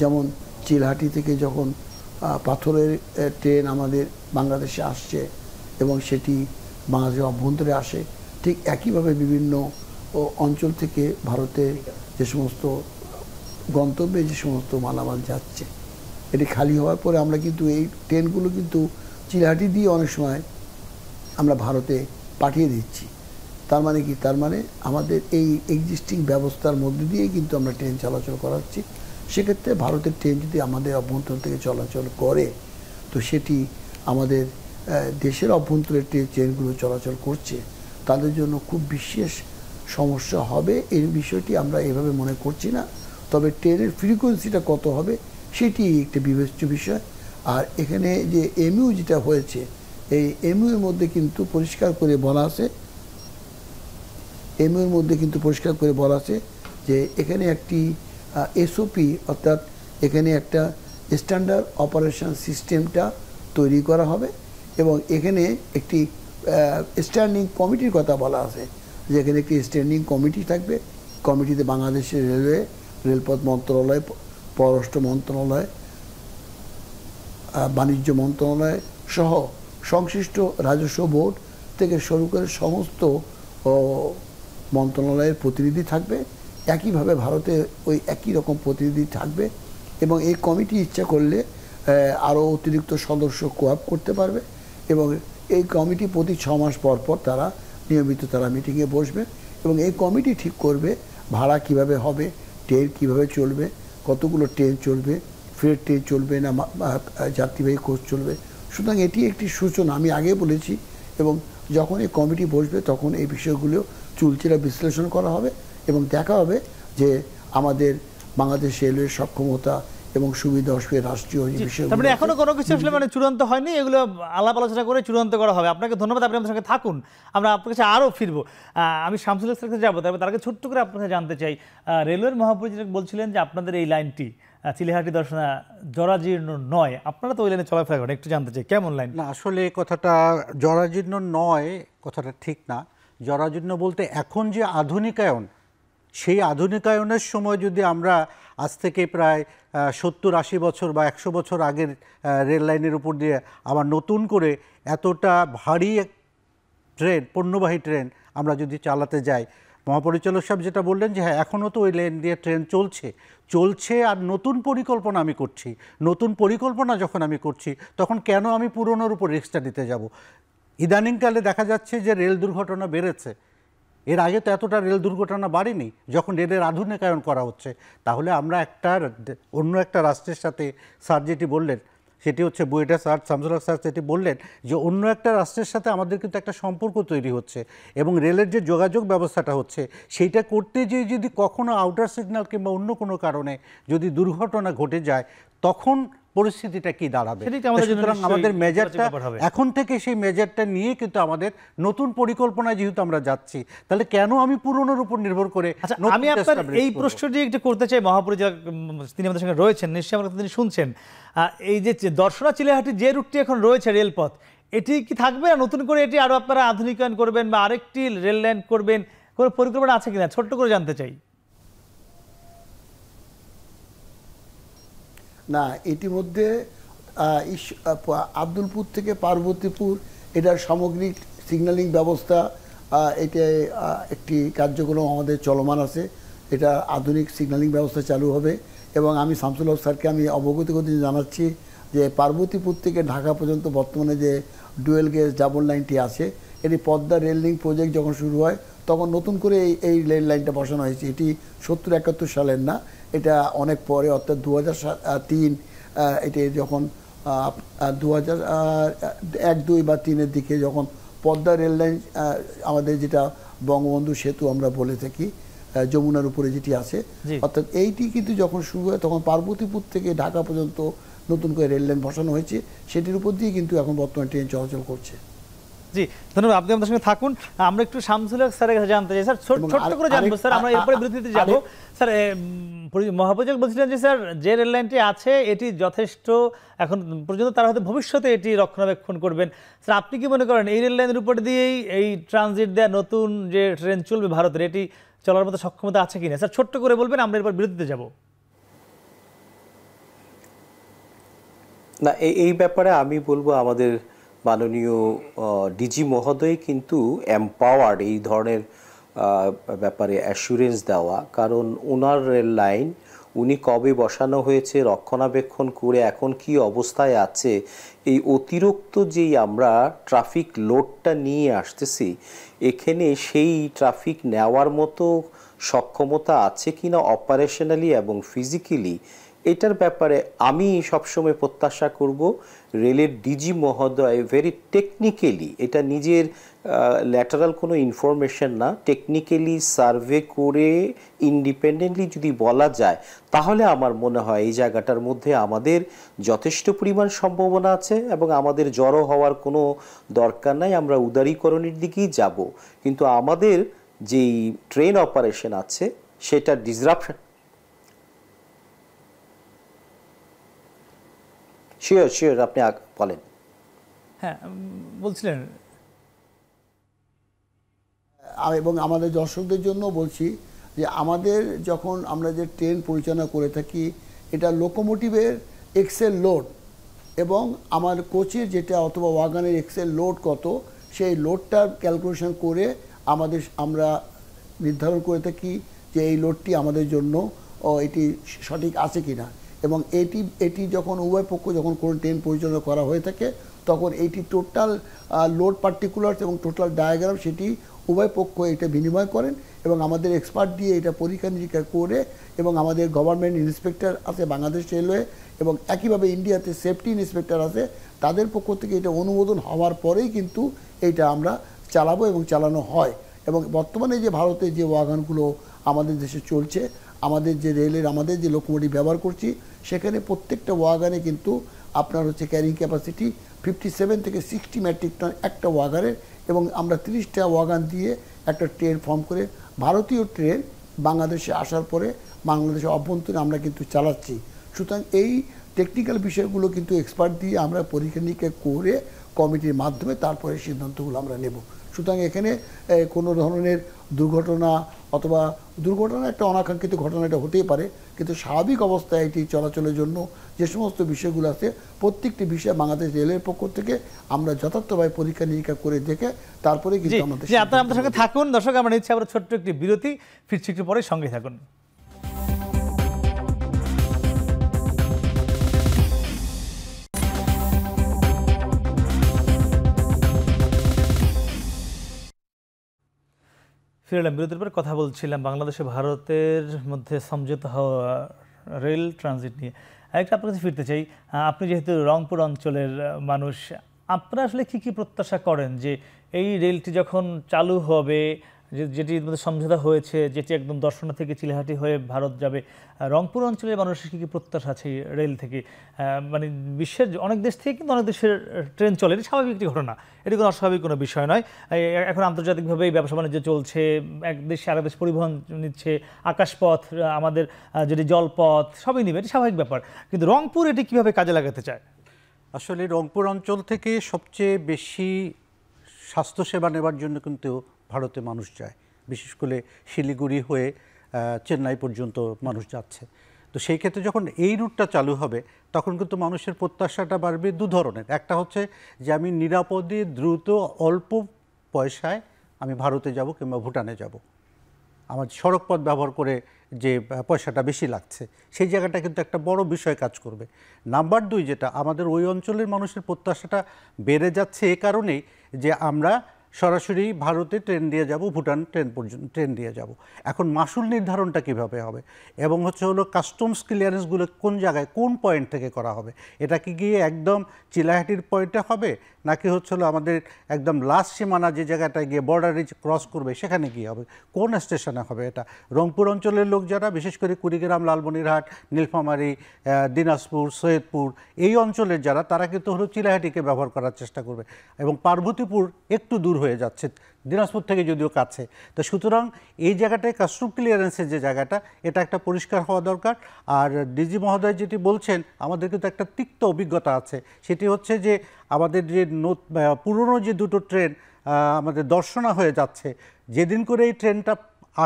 যেমন চিলহাটি থেকে যখন পাথরের ট্রেন আমাদের বাংলাদেশে আসছে এবং সেটি বাংলাদেশের অভ্যন্তরে আসে, ঠিক একইভাবে বিভিন্ন অঞ্চল থেকে ভারতে যে সমস্ত গন্তব্যে যে সমস্ত মালামাল যাচ্ছে, এটি খালি হওয়ার পরে আমরা কিন্তু এই ট্রেনগুলো কিন্তু চিলহাটি দিয়ে অনেক সময় আমরা ভারতে পাঠিয়ে দিচ্ছি। তার মানে কি? তার মানে আমাদের এই এক্সিস্টিং ব্যবস্থার মধ্যে দিয়েই কিন্তু আমরা ট্রেন চলাচল করাচ্ছি। সেক্ষেত্রে ভারতের ট্রেন যদি আমাদের অভ্যন্তর থেকে চলাচল করে তো সেটি আমাদের দেশের অভ্যন্তরে ট্রেনগুলো চলাচল করছে তাদের জন্য খুব বিশেষ সমস্যা হবে, এই বিষয়টি আমরা এভাবে মনে করছি না। তবে ট্রেনের ফ্রিকোয়েন্সিটা কত হবে সেটি একটি বিবেচ্য বিষয়। আর এখানে যে এমইউ যেটা হয়েছে, এই এমইউর মধ্যে কিন্তু পরিষ্কার করে বলা আছে, এমইউর মধ্যে কিন্তু পরিষ্কার করে বলা আছে যে এখানে একটি এসওপি অর্থাৎ এখানে একটা স্ট্যান্ডার্ড অপারেশন সিস্টেমটা তৈরি করা হবে এবং এখানে একটি স্ট্যান্ডিং কমিটির কথা বলা আছে, যে এখানে একটি স্ট্যান্ডিং কমিটি থাকবে। কমিটিতে বাংলাদেশের রেলওয়ে, রেলপথ মন্ত্রণালয়, পররাষ্ট্র মন্ত্রণালয়, বাণিজ্য মন্ত্রণালয় সহ সংশ্লিষ্ট রাজস্ব বোর্ড থেকে শুরু করে সমস্ত মন্ত্রণালয়ের প্রতিনিধি থাকবে। একইভাবে ভারতে ওই একই রকম প্রতিনিধি থাকবে এবং এই কমিটি ইচ্ছা করলে আরও অতিরিক্ত সদস্য কোঅ্যাপ করতে পারবে এবং এই কমিটি প্রতি 6 মাস পর পর তারা নিয়মিত মিটিংয়ে বসবে এবং এই কমিটি ঠিক করবে ভাড়া কিভাবে হবে, ট্রেন কিভাবে চলবে, কতগুলো ট্রেন চলবে, ফ্রেট ট্রেন চলবে না যাত্রীবাহী কোচ চলবে। সুতরাং এটি একটি সূচনা, আমি আগে বলেছি, এবং যখন এই কমিটি বসবে তখন এই বিষয়গুলো চুলচেরা বিশ্লেষণ করা হবে এবং দেখা হবে যে আমাদের বাংলাদেশ রেলওয়ের সক্ষমতা এবং সুবিধা অসুবিধা রাষ্ট্রীয় বিষয়। তার মানে এখনো কোনো কিছু আসলে মানে চূড়ান্ত হয়নি, এগুলো আলাপ আলোচনা করে চূড়ান্ত করা হবে। আপনাকে ধন্যবাদ, আপনি আমাদের সঙ্গে থাকুন, আমরা আপনার কাছে আরও ফিরবো। আমি শামসুল হকের কাছে যাবো, তবে তার আগে ছোট্ট করে আপনার কাছে জানতে চাই, রেলওয়ের মহাপরিচালক বলছিলেন যে আপনাদের এই লাইনটি চিলিহাটি দর্শনা জরাজীর্ণ নয়, আপনারা তো ওই লাইনে চলাফেরা করেন, একটু জানতে চাই কেমন লাইন? না, আসলে কথাটা জরাজীর্ণ নয়, কথাটা ঠিক না। জরাজীর্ণ বলতে এখন যে আধুনিকায়ন, সেই আধুনিকায়নের সময় যদি আমরা আজ থেকে প্রায় 70-80 বছর বা 100 বছর আগের রেল লাইনের উপর দিয়ে আবার নতুন করে এতটা ভারী ট্রেন, পণ্যবাহী ট্রেন আমরা যদি চালাতে যাই, মহাপরিচালক সাহেব যেটা বললেন যে হ্যাঁ এখনও তো ওই লেন দিয়ে ট্রেন চলছে আর নতুন পরিকল্পনা আমি করছি। নতুন পরিকল্পনা যখন আমি করছি তখন কেন আমি পুরনোর উপর রিস্কটা দিতে যাব? ইদানিংকালে দেখা যাচ্ছে যে রেল দুর্ঘটনা বেড়েছে, এর আগে তো এতটা রেল দুর্ঘটনা বাড়েনি যখন রেলের আধুনিকায়ন করা হচ্ছে। তাহলে আমরা অন্য একটা রাষ্ট্রের সাথে, স্যার যেটি বললেন সেটি হচ্ছে বুয়েটা স্যার, শামসুল হক স্যার যেটি বললেন যে অন্য একটা রাষ্ট্রের সাথে আমাদের কিন্তু একটা সম্পর্ক তৈরি হচ্ছে এবং রেলের যে যোগাযোগ ব্যবস্থাটা হচ্ছে সেইটা করতে যেয়ে যদি কখনো আউটার সিগন্যাল কিংবা অন্য কোনো কারণে যদি দুর্ঘটনা ঘটে যায় তখন পরিস্থিতিটা কি দাঁড়াবে? সুতরাং আমাদের মেজারটা এখন থেকে সেই মেজারটা নিয়ে কিন্তু আমাদের নতুন পরিকল্পনায় যেহেতু আমরা যাচ্ছি, তাহলে কেন আমি পুরনোর উপর নির্ভর করে? আমি আপনার এই প্রশ্নটি একটু করতে চাই, মহাপরিচালক তিনি আমাদের সঙ্গে রয়েছেন, নিশ্চয়ই আমার কথা তিনি শুনছেন। এই যে দর্শনা চিলিহাটি যে রুটটি এখন রয়েছে রেলপথ, এটি কি থাকবে না নতুন করে এটি আরও আপনারা আধুনিকায়ন করবেন বা আরেকটি রেল লাইন করবেন, কোনো পরিকল্পনা আছে কিনা ছোট্ট করে জানতে চাই। না, ইতিমধ্যে আব্দুলপুর থেকে পার্বতীপুর এটার সামগ্রিক সিগন্যালিং ব্যবস্থা, এটা একটি কার্যক্রম আমাদের চলমান আছে। এটা আধুনিক সিগন্যালিং ব্যবস্থা চালু হবে এবং আমি শামসুল হক স্যারকে আমি অবগত করতে জানাচ্ছি যে পার্বতীপুর থেকে ঢাকা পর্যন্ত বর্তমানে যে ডুয়েল গেজ ডাবল লাইনটি আছে, এটি পদ্মা রেল লিঙ্ক প্রজেক্ট যখন শুরু হয় তখন নতুন করে এই রেল লাইনটা বসানো হয়েছে। এটি 70-71 সালের না, এটা অনেক পরে, অর্থাৎ 2003 এটি যখন 2001, 2 বা 3-এর দিকে যখন পদ্মা রেল লাইন আমাদের যেটা বঙ্গবন্ধু সেতু আমরা বলে থাকি, যমুনার উপরে যেটি আছে, অর্থাৎ এইটি কিন্তু যখন শুরু হয় তখন পার্বতীপুর থেকে ঢাকা পর্যন্ত নতুন করে রেল লাইন বসানো হয়েছে, সেটির উপর দিয়ে কিন্তু এখন বর্তমানে ট্রেন চলাচল করছে। জি ধন্যবাদ, আপনি আমাদের সঙ্গে থাকুন। আমরা একটু শামসুল হক স্যারের কাছে জানতে চাই। স্যার এবং ছোট্ট করে জানবো স্যার, আমরা এরপরে বিরতিতে যাব। স্যার মহাপরিচালক বলছিলেন যে স্যার যে রেল লাইনটি আছে এটি যথেষ্ট এখন পর্যন্ত, তারা হয়তো ভবিষ্যতে এটি রক্ষণাবেক্ষণ করবেন। স্যার আপনি কি মনে করেন এই রেল লাইনের উপর দিয়েই এই ট্রানজিট দেওয়া নতুন যে ট্রেন চলবে ভারতের, এটি চলার মতো সক্ষমতা আছে কিনা? স্যার ছোট্ট করে বলবেন, আমরা এরপর বিরতিতে যাব। না, এই ব্যাপারে আমি বলবো আমাদের মাননীয় ডিজি মহোদয় কিন্তু এম্পাওয়ার্ড এই ধরনের ব্যাপারে অ্যাসুরেন্স দেওয়া, কারণ ওনার রেল লাইন উনি কবে বসানো হয়েছে, রক্ষণাবেক্ষণ করে এখন কি অবস্থায় আছে, এই অতিরিক্ত যেই আমরা ট্রাফিক লোডটা নিয়ে আসতেছি এখানে সেই ট্রাফিক নেওয়ার মতো সক্ষমতা আছে কিনা অপারেশনালি এবং ফিজিক্যালি, এটার ব্যাপারে আমি সবসময় প্রত্যাশা করব রেলের ডিজি মহোদয় ভেরি টেকনিক্যালি, এটা নিজের ল্যাটারাল কোনো ইনফরমেশন না, টেকনিক্যালি সার্ভে করে ইন্ডিপেন্ডেন্টলি যদি বলা যায় তাহলে আমার মনে হয় এই জায়গাটার মধ্যে আমাদের যথেষ্ট পরিমাণ সম্ভাবনা আছে এবং আমাদের জড়ো হওয়ার কোনো দরকার নাই, আমরা উদারীকরণের দিকেই যাব। কিন্তু আমাদের যেই ট্রেন অপারেশন আছে সেটা ডিসরাপশন। শিওর আপনি বলেন। হ্যাঁ বলছিলেন। এবং আমাদের দর্শকদের জন্য বলছি যে আমাদের যখন আমরা যে ট্রেন পরিচালনা করে থাকি এটা লোকোমোটিভের এক্সেল লোড এবং আমার কোচের যেটা অথবা ওয়াগানের এক্সেল লোড কত, সেই লোডটার ক্যালকুলেশন করে আমরা নির্ধারণ করে থাকি যে এই লোডটি আমাদের জন্য এটি সঠিক আছে কিনা। এবং এটি যখন উভয় পক্ষ যখন কোনো ট্রেন পরিচালনা করা হয়ে থাকে তখন এইটি টোটাল লোড পার্টিকুলার্স এবং টোটাল ডায়াগ্রাম সেটি উভয় পক্ষ এটা বিনিময় করেন এবং আমাদের এক্সপার্ট দিয়ে এটা পরীক্ষা নিরীক্ষা করে, এবং আমাদের গভর্নমেন্ট ইন্সপেক্টর আছে বাংলাদেশ রেলওয়ে এবং একইভাবে ইন্ডিয়াতে সেফটি ইন্সপেক্টর আছে, তাদের পক্ষ থেকে এটা অনুমোদন হওয়ার পরেই কিন্তু এইটা আমরা চালাবো এবং চালানো হয়। এবং বর্তমানে যে ভারতে যে ওয়াগানগুলো আমাদের দেশে চলছে, আমাদের যে রেলের আমাদের যে লোকোমোটিভ ব্যবহার করছি সেখানে প্রত্যেকটা ওয়াগানে কিন্তু আপনার হচ্ছে ক্যারিং ক্যাপাসিটি 57 থেকে 60 মেট্রিক টন একটা ওয়াগানের, এবং আমরা 30টা ওয়াগান দিয়ে একটা ট্রেন ফর্ম করে ভারতীয় ট্রেন বাংলাদেশে আসার পরে বাংলাদেশের অভ্যন্তরে আমরা কিন্তু চালাচ্ছি। সুতরাং এই টেকনিক্যাল বিষয়গুলো কিন্তু এক্সপার্ট দিয়ে আমরা পরীক্ষা নিরীক্ষা করে কমিটির মাধ্যমে তারপরে সিদ্ধান্তগুলো আমরা নেব। সুতরাং এখানে কোনো ধরনের দুর্ঘটনা অথবা দুর্ঘটনা একটা অনাকাঙ্ক্ষিত ঘটনা এটা হতেই পারে, কিন্তু স্বাভাবিক অবস্থায় এটি চলাচলের জন্য যে সমস্ত বিষয়গুলো আছে প্রত্যেকটি বিষয় বাংলাদেশ রেলের পক্ষ থেকে আমরা যথার্থভাবে পরীক্ষা নিরীক্ষা করে দেখে তারপরে কিন্তু আমাদের আপনার সঙ্গে থাকুন। দর্শক আমরা নিচ্ছি আবার ছোট্ট একটি বিরতি, ফিরছি একটু পরে, সঙ্গে থাকুন। ফিরলাম বিরতির পর, কথা বলছিলাম বাংলাদেশে ভারতের মধ্যে সমঝোতা হওয়া রেল ট্রানজিট নিয়ে। আরেকটা আপনার কাছে ফিরতে চাই, আপনি যেহেতু রংপুর অঞ্চলের মানুষ, আপনারা আসলে কী কী প্রত্যাশা করেন যে এই রেলটি যখন চালু হবে, যেটির মধ্যে সমঝোতা হয়েছে, যেটি একদম দর্শনা থেকে চিলাহাটি হয়ে ভারত যাবে, রংপুর অঞ্চলের মানুষের কী কী প্রত্যাশা আছে রেল থেকে? মানে বিশ্বের অনেক দেশ থেকে কিন্তু অনেক দেশের ট্রেন চলে, এটি স্বাভাবিক একটি ঘটনা, এটি কোনো অস্বাভাবিক কোনো বিষয় নয়। এখন আন্তর্জাতিকভাবে এই ব্যবসা বাণিজ্য চলছে, এক দেশে আরেক দেশ পরিবহন নিচ্ছে, আকাশপথ, আমাদের যেটি জলপথ সবই নেবে, এটি স্বাভাবিক ব্যাপার। কিন্তু রংপুর এটি কীভাবে কাজে লাগাতে চায়? আসলে রংপুর অঞ্চল থেকে সবচেয়ে বেশি স্বাস্থ্যসেবা নেবার জন্য কিন্তু ভারতে মানুষ যায়, বিশেষ করে শিলিগুড়ি হয়ে চেন্নাই পর্যন্ত মানুষ যাচ্ছে। তো সেই ক্ষেত্রে যখন এই রুটটা চালু হবে তখন কিন্তু মানুষের প্রত্যাশাটা বাড়বে দু ধরনের। একটা হচ্ছে যে আমি নিরাপদে দ্রুত অল্প পয়সায় আমি ভারতে যাব কিংবা ভুটানে যাব, আমার সড়ক পথ ব্যবহার করে যে পয়সাটা বেশি লাগছে সেই জায়গাটা কিন্তু একটা বড় বিষয় কাজ করবে। নাম্বার 2, যেটা আমাদের ওই অঞ্চলের মানুষের প্রত্যাশাটা বেড়ে যাচ্ছে এ কারণেই যে আমরা সরাসরি ভারতে ট্রেন দিয়ে যাব, ভুটান ট্রেন দিয়ে যাব। এখন মাসুল নির্ধারণটা কিভাবে হবে এবং হলো কাস্টমস ক্লিয়ারেন্সগুলো কোন জায়গায় কোন পয়েন্ট থেকে করা হবে, এটা কি গিয়ে একদম চিলাহাটির পয়েন্টে হবে নাকি হলো আমাদের একদম লাস্ট সীমানা যে জায়গাটায় গিয়ে বর্ডারে ক্রস করবে সেখানে গিয়ে হবে, কোন স্টেশনে হবে? এটা রংপুর অঞ্চলের লোক যারা, বিশেষ করে কুড়িগ্রাম, লালমনিরহাট, নীলফামারী, দিনাজপুর, সৈয়দপুর এই অঞ্চলের যারা, তারা কিন্তু চিলাহাটিকে ব্যবহার করার চেষ্টা করবে এবং পার্বতীপুর একটু দূর হয়ে যাচ্ছে দিনাজপুর থেকে যদিও কাছে। তো সুতরাং এই জায়গাটায় কাস্টম ক্লিয়ারেন্সের যে জায়গাটা, এটা একটা পরিষ্কার হওয়া দরকার। আর ডিজি মহোদয় যেটি বলছেন, আমাদের কিন্তু একটা তিক্ত অভিজ্ঞতা আছে, সেটি হচ্ছে যে আমাদের যে পুরনো যে দুটো ট্রেন আমাদের দর্শনা হয়ে যাচ্ছে, যেদিন করে এই ট্রেনটা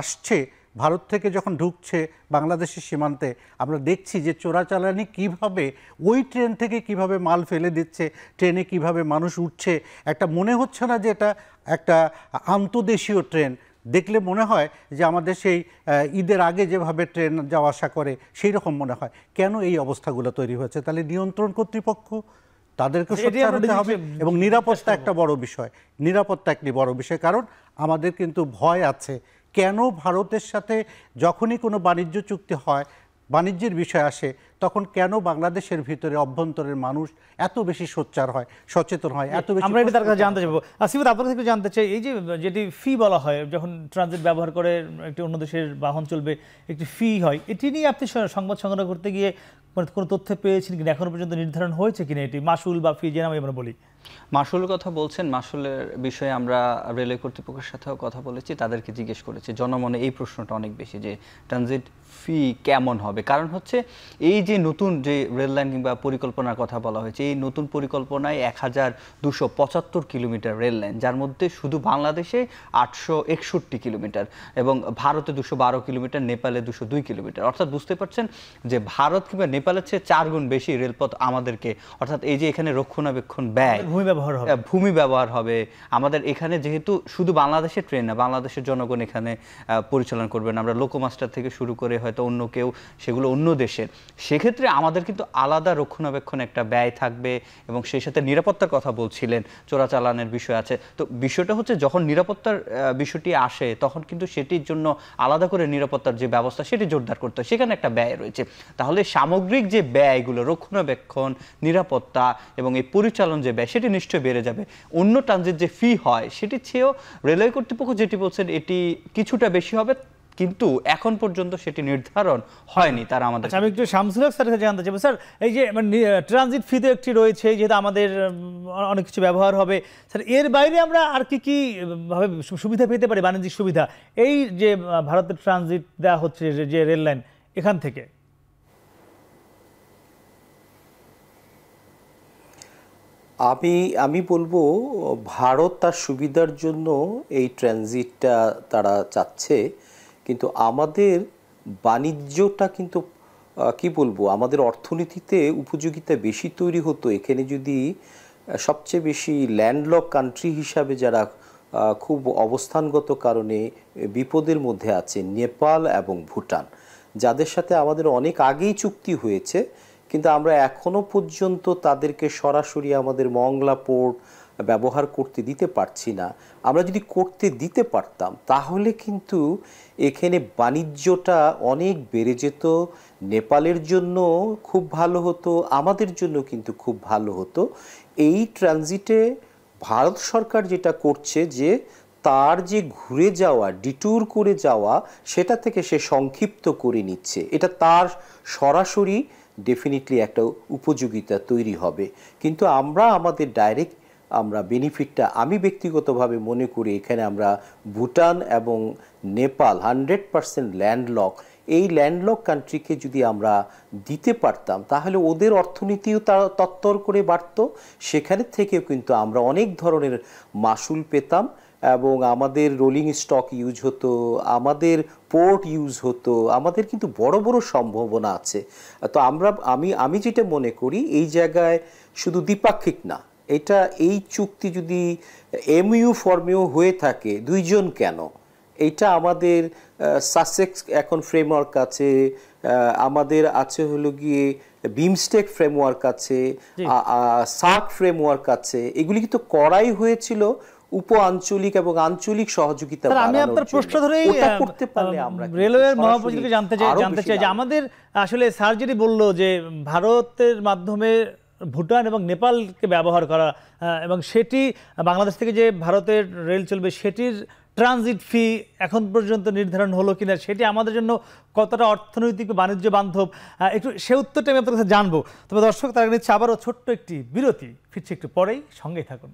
আসছে ভারত থেকে যখন ঢুকছে বাংলাদেশের সীমান্তে, আমরা দেখছি যে চোরাচালানি কিভাবে ওই ট্রেন থেকে কিভাবে মাল ফেলে দিচ্ছে, ট্রেনে কিভাবে মানুষ উঠছে। একটা মনে হচ্ছে না যে এটা একটা আন্তদেশীয় ট্রেন, দেখলে মনে হয় যে আমাদের সেই ঈদের আগে যেভাবে ট্রেন যাওয়া আসা করে সেই রকম মনে হয়। কেন এই অবস্থাগুলো তৈরি হয়েছে? তাহলে নিয়ন্ত্রণ কর্তৃপক্ষ, তাদেরকে সোচ্চার হতে হবে এবং নিরাপত্তা একটা বড় বিষয়, নিরাপত্তা একটি বড় বিষয়। কারণ আমাদের কিন্তু ভয় আছে, কেন ভারতের সাথে যখনই কোনো বাণিজ্য চুক্তি হয়, বাণিজ্যের বিষয় আসে, তখন কেন বাংলাদেশের ভিতরে অভ্যন্তরের মানুষ এত বেশি সোচ্চার হয়, সচেতন হয়, এত বেশি? আমরা এটা তার কাছে জানতে চাইবো। আসিফ, আপনার থেকে জানতে চাই, এই যে যেটি ফি বলা হয় যখন ট্রানজিট ব্যবহার করে একটি অন্য দেশের বাহন চলবে, একটি ফি হয়, এটি নিয়ে আপনি সংবাদ সংগ্রহ করতে গিয়ে কোনো তথ্য পেয়েছেন কিনা, এখনো পর্যন্ত নির্ধারণ হয়েছে কিনা এটি মাসুল বা ফি যে নামে আমরা বলি? মাসুলের কথা বলছেন, মাসুলের বিষয়ে আমরা রেলওয়ে কর্তৃপক্ষের সাথেও কথা বলেছি, তাদেরকে জিজ্ঞেস করেছি। জনমনে এই প্রশ্নটা অনেক বেশি যে ট্রানজিট ফি কেমন হবে। কারণ হচ্ছে এই যে নতুন যে রেল লাইন কিংবা পরিকল্পনার কথা বলা হয়েছে, এই নতুন পরিকল্পনায় 1275 কিলোমিটার রেল লাইন, যার মধ্যে শুধু বাংলাদেশে 861 কিলোমিটার এবং ভারতে 212 কিলোমিটার, নেপালে 202 কিলোমিটার। অর্থাৎ বুঝতে পারছেন যে ভারত কিংবা নেপালের চেয়ে 4 গুণ বেশি রেলপথ আমাদেরকে, অর্থাৎ এই যে এখানে রক্ষণাবেক্ষণ ব্যয়, ভূমি ব্যবহার হবে আমাদের এখানে। যেহেতু শুধু বাংলাদেশের ট্রেন না, বাংলাদেশের জনগণ এখানে পরিচালনা করবেন, আমরা লোকোমাস্টার থেকে শুরু করে হয়তো অন্য কেউ, সেগুলো অন্য দেশের। সেক্ষেত্রে আমাদের কিন্তু আলাদা রক্ষণাবেক্ষণ একটা ব্যয় থাকবে এবং সেই সাথে নিরাপত্তার কথা বলছিলেন, চোরাচালানের বিষয় আছে। তো বিষয়টা হচ্ছে যখন নিরাপত্তার বিষয়টি আসে তখন কিন্তু সেটির জন্য আলাদা করে নিরাপত্তার যে ব্যবস্থা সেটি জোরদার করতে হয়, সেখানে একটা ব্যয় রয়েছে। তাহলে সামগ্রিক যে ব্যয়গুলো, রক্ষণাবেক্ষণ, নিরাপত্তা এবং এই পরিচালন যে ব্যয়, সেটি নিশ্চয়ই বেড়ে যাবে। অন্য ট্রানজিট যে ফি হয় সেটির চেয়েও রেলওয়ে কর্তৃপক্ষ যেটি বলছেন এটি কিছুটা বেশি হবে, কিন্তু এখন পর্যন্ত সেটি নির্ধারণ হয়নি। তারা আমাদের, আমি একটু শামসুল হক স্যারের কাছে জানতে চাইবো। স্যার, এই যে ট্রানজিট ফি তো একটি রয়েছে, যেহেতু আমাদের অনেক কিছু ব্যবহার হবে, স্যার এর বাইরে আমরা আর কি কি ভাবে সুবিধা পেতে পারি, বাণিজ্যিক সুবিধা, এই যে ভারতের ট্রানজিট দেওয়া হচ্ছে যে রেল লাইন এখান থেকে? আমি বলবো ভারত তার সুবিধার জন্য এই ট্রানজিটটা তারা চাচ্ছে, কিন্তু আমাদের বাণিজ্যটা কিন্তু কি বলবো, আমাদের অর্থনীতিতে উপযোগিতা বেশি তৈরি হতো এখানে যদি সবচেয়ে বেশি ল্যান্ডলক কান্ট্রি হিসাবে যারা খুব অবস্থানগত কারণে বিপদের মধ্যে আছে, নেপাল এবং ভুটান, যাদের সাথে আমাদের অনেক আগেই চুক্তি হয়েছে, কিন্তু আমরা এখনো পর্যন্ত তাদেরকে সরাসরি আমাদের মংলা পোর্ট ব্যবহার করতে দিতে পারছি না। আমরা যদি করতে দিতে পারতাম তাহলে কিন্তু এখানে বাণিজ্যটা অনেক বেড়ে যেত, নেপালের জন্য খুব ভালো হতো, আমাদের জন্য কিন্তু খুব ভালো হতো। এই ট্রানজিটে ভারত সরকার যেটা করছে যে তার যে ঘুরে যাওয়া, ডিট্যুর করে যাওয়া, সেটা থেকে সে সংক্ষিপ্ত করে নিচ্ছে, এটা তার সরাসরি ডেফিনেটলি একটা উপযোগিতা তৈরি হবে। কিন্তু আমরা আমাদের ডাইরেক্ট আমরা বেনিফিটটা আমি ব্যক্তিগতভাবে মনে করি এখানে আমরা ভুটান এবং নেপাল 100% ল্যান্ডলক, এই ল্যান্ডলক কান্ট্রিকে যদি আমরা দিতে পারতাম তাহলে ওদের অর্থনীতিও তত্তর করে বাড়তো, সেখানে থেকেও কিন্তু আমরা অনেক ধরনের মাসুল পেতাম এবং আমাদের রোলিং স্টক ইউজ হতো, আমাদের পোর্ট ইউজ হতো, আমাদের কিন্তু বড় বড় সম্ভাবনা আছে। তো আমি যেটা মনে করি এই জায়গায় শুধু দ্বিপাক্ষিক না, এটা এই চুক্তি যদি এমইউ ফর্মেও হয়ে থাকে, দুইজন কেন, এইটা আমাদের সাসেক্স এখন ফ্রেমওয়ার্ক আছে, আমাদের আছে হলো গিয়ে বিমস্টেক ফ্রেমওয়ার্ক আছে, সার্ক ফ্রেমওয়ার্ক আছে, এগুলি কিন্তু করাই হয়েছিল উপ আঞ্চলিক এবং আঞ্চলিক সহযোগিতা স্যার, আমি বাড়ানোর আপনার জন্য। প্রশ্ন ধরেই ওটা করতে পারলে আমরা কিন্তু রেলওয়ের সরাসরি মহাপরিচালককে আরো জানতে বেশি চাই যে লাভ আমাদের আসলে সার্জারি বলল যে ভারতের মাধ্যমে ভুটান এবং নেপালকে ব্যবহার করা এবং সেটি বাংলাদেশ থেকে যে ভারতের রেল চলবে সেটির ট্রানজিট ফি এখন পর্যন্ত নির্ধারণ হলো কিনা, সেটি আমাদের জন্য কতটা অর্থনৈতিক বাণিজ্য বান্ধব, একটু সে উত্তরটা আমি আপনার কাছে জানবো। তবে দর্শক, তার আগে নিচ্ছে আবারও ছোট্ট একটি বিরতি, ফিরছি একটু পরেই, সঙ্গেই থাকুন।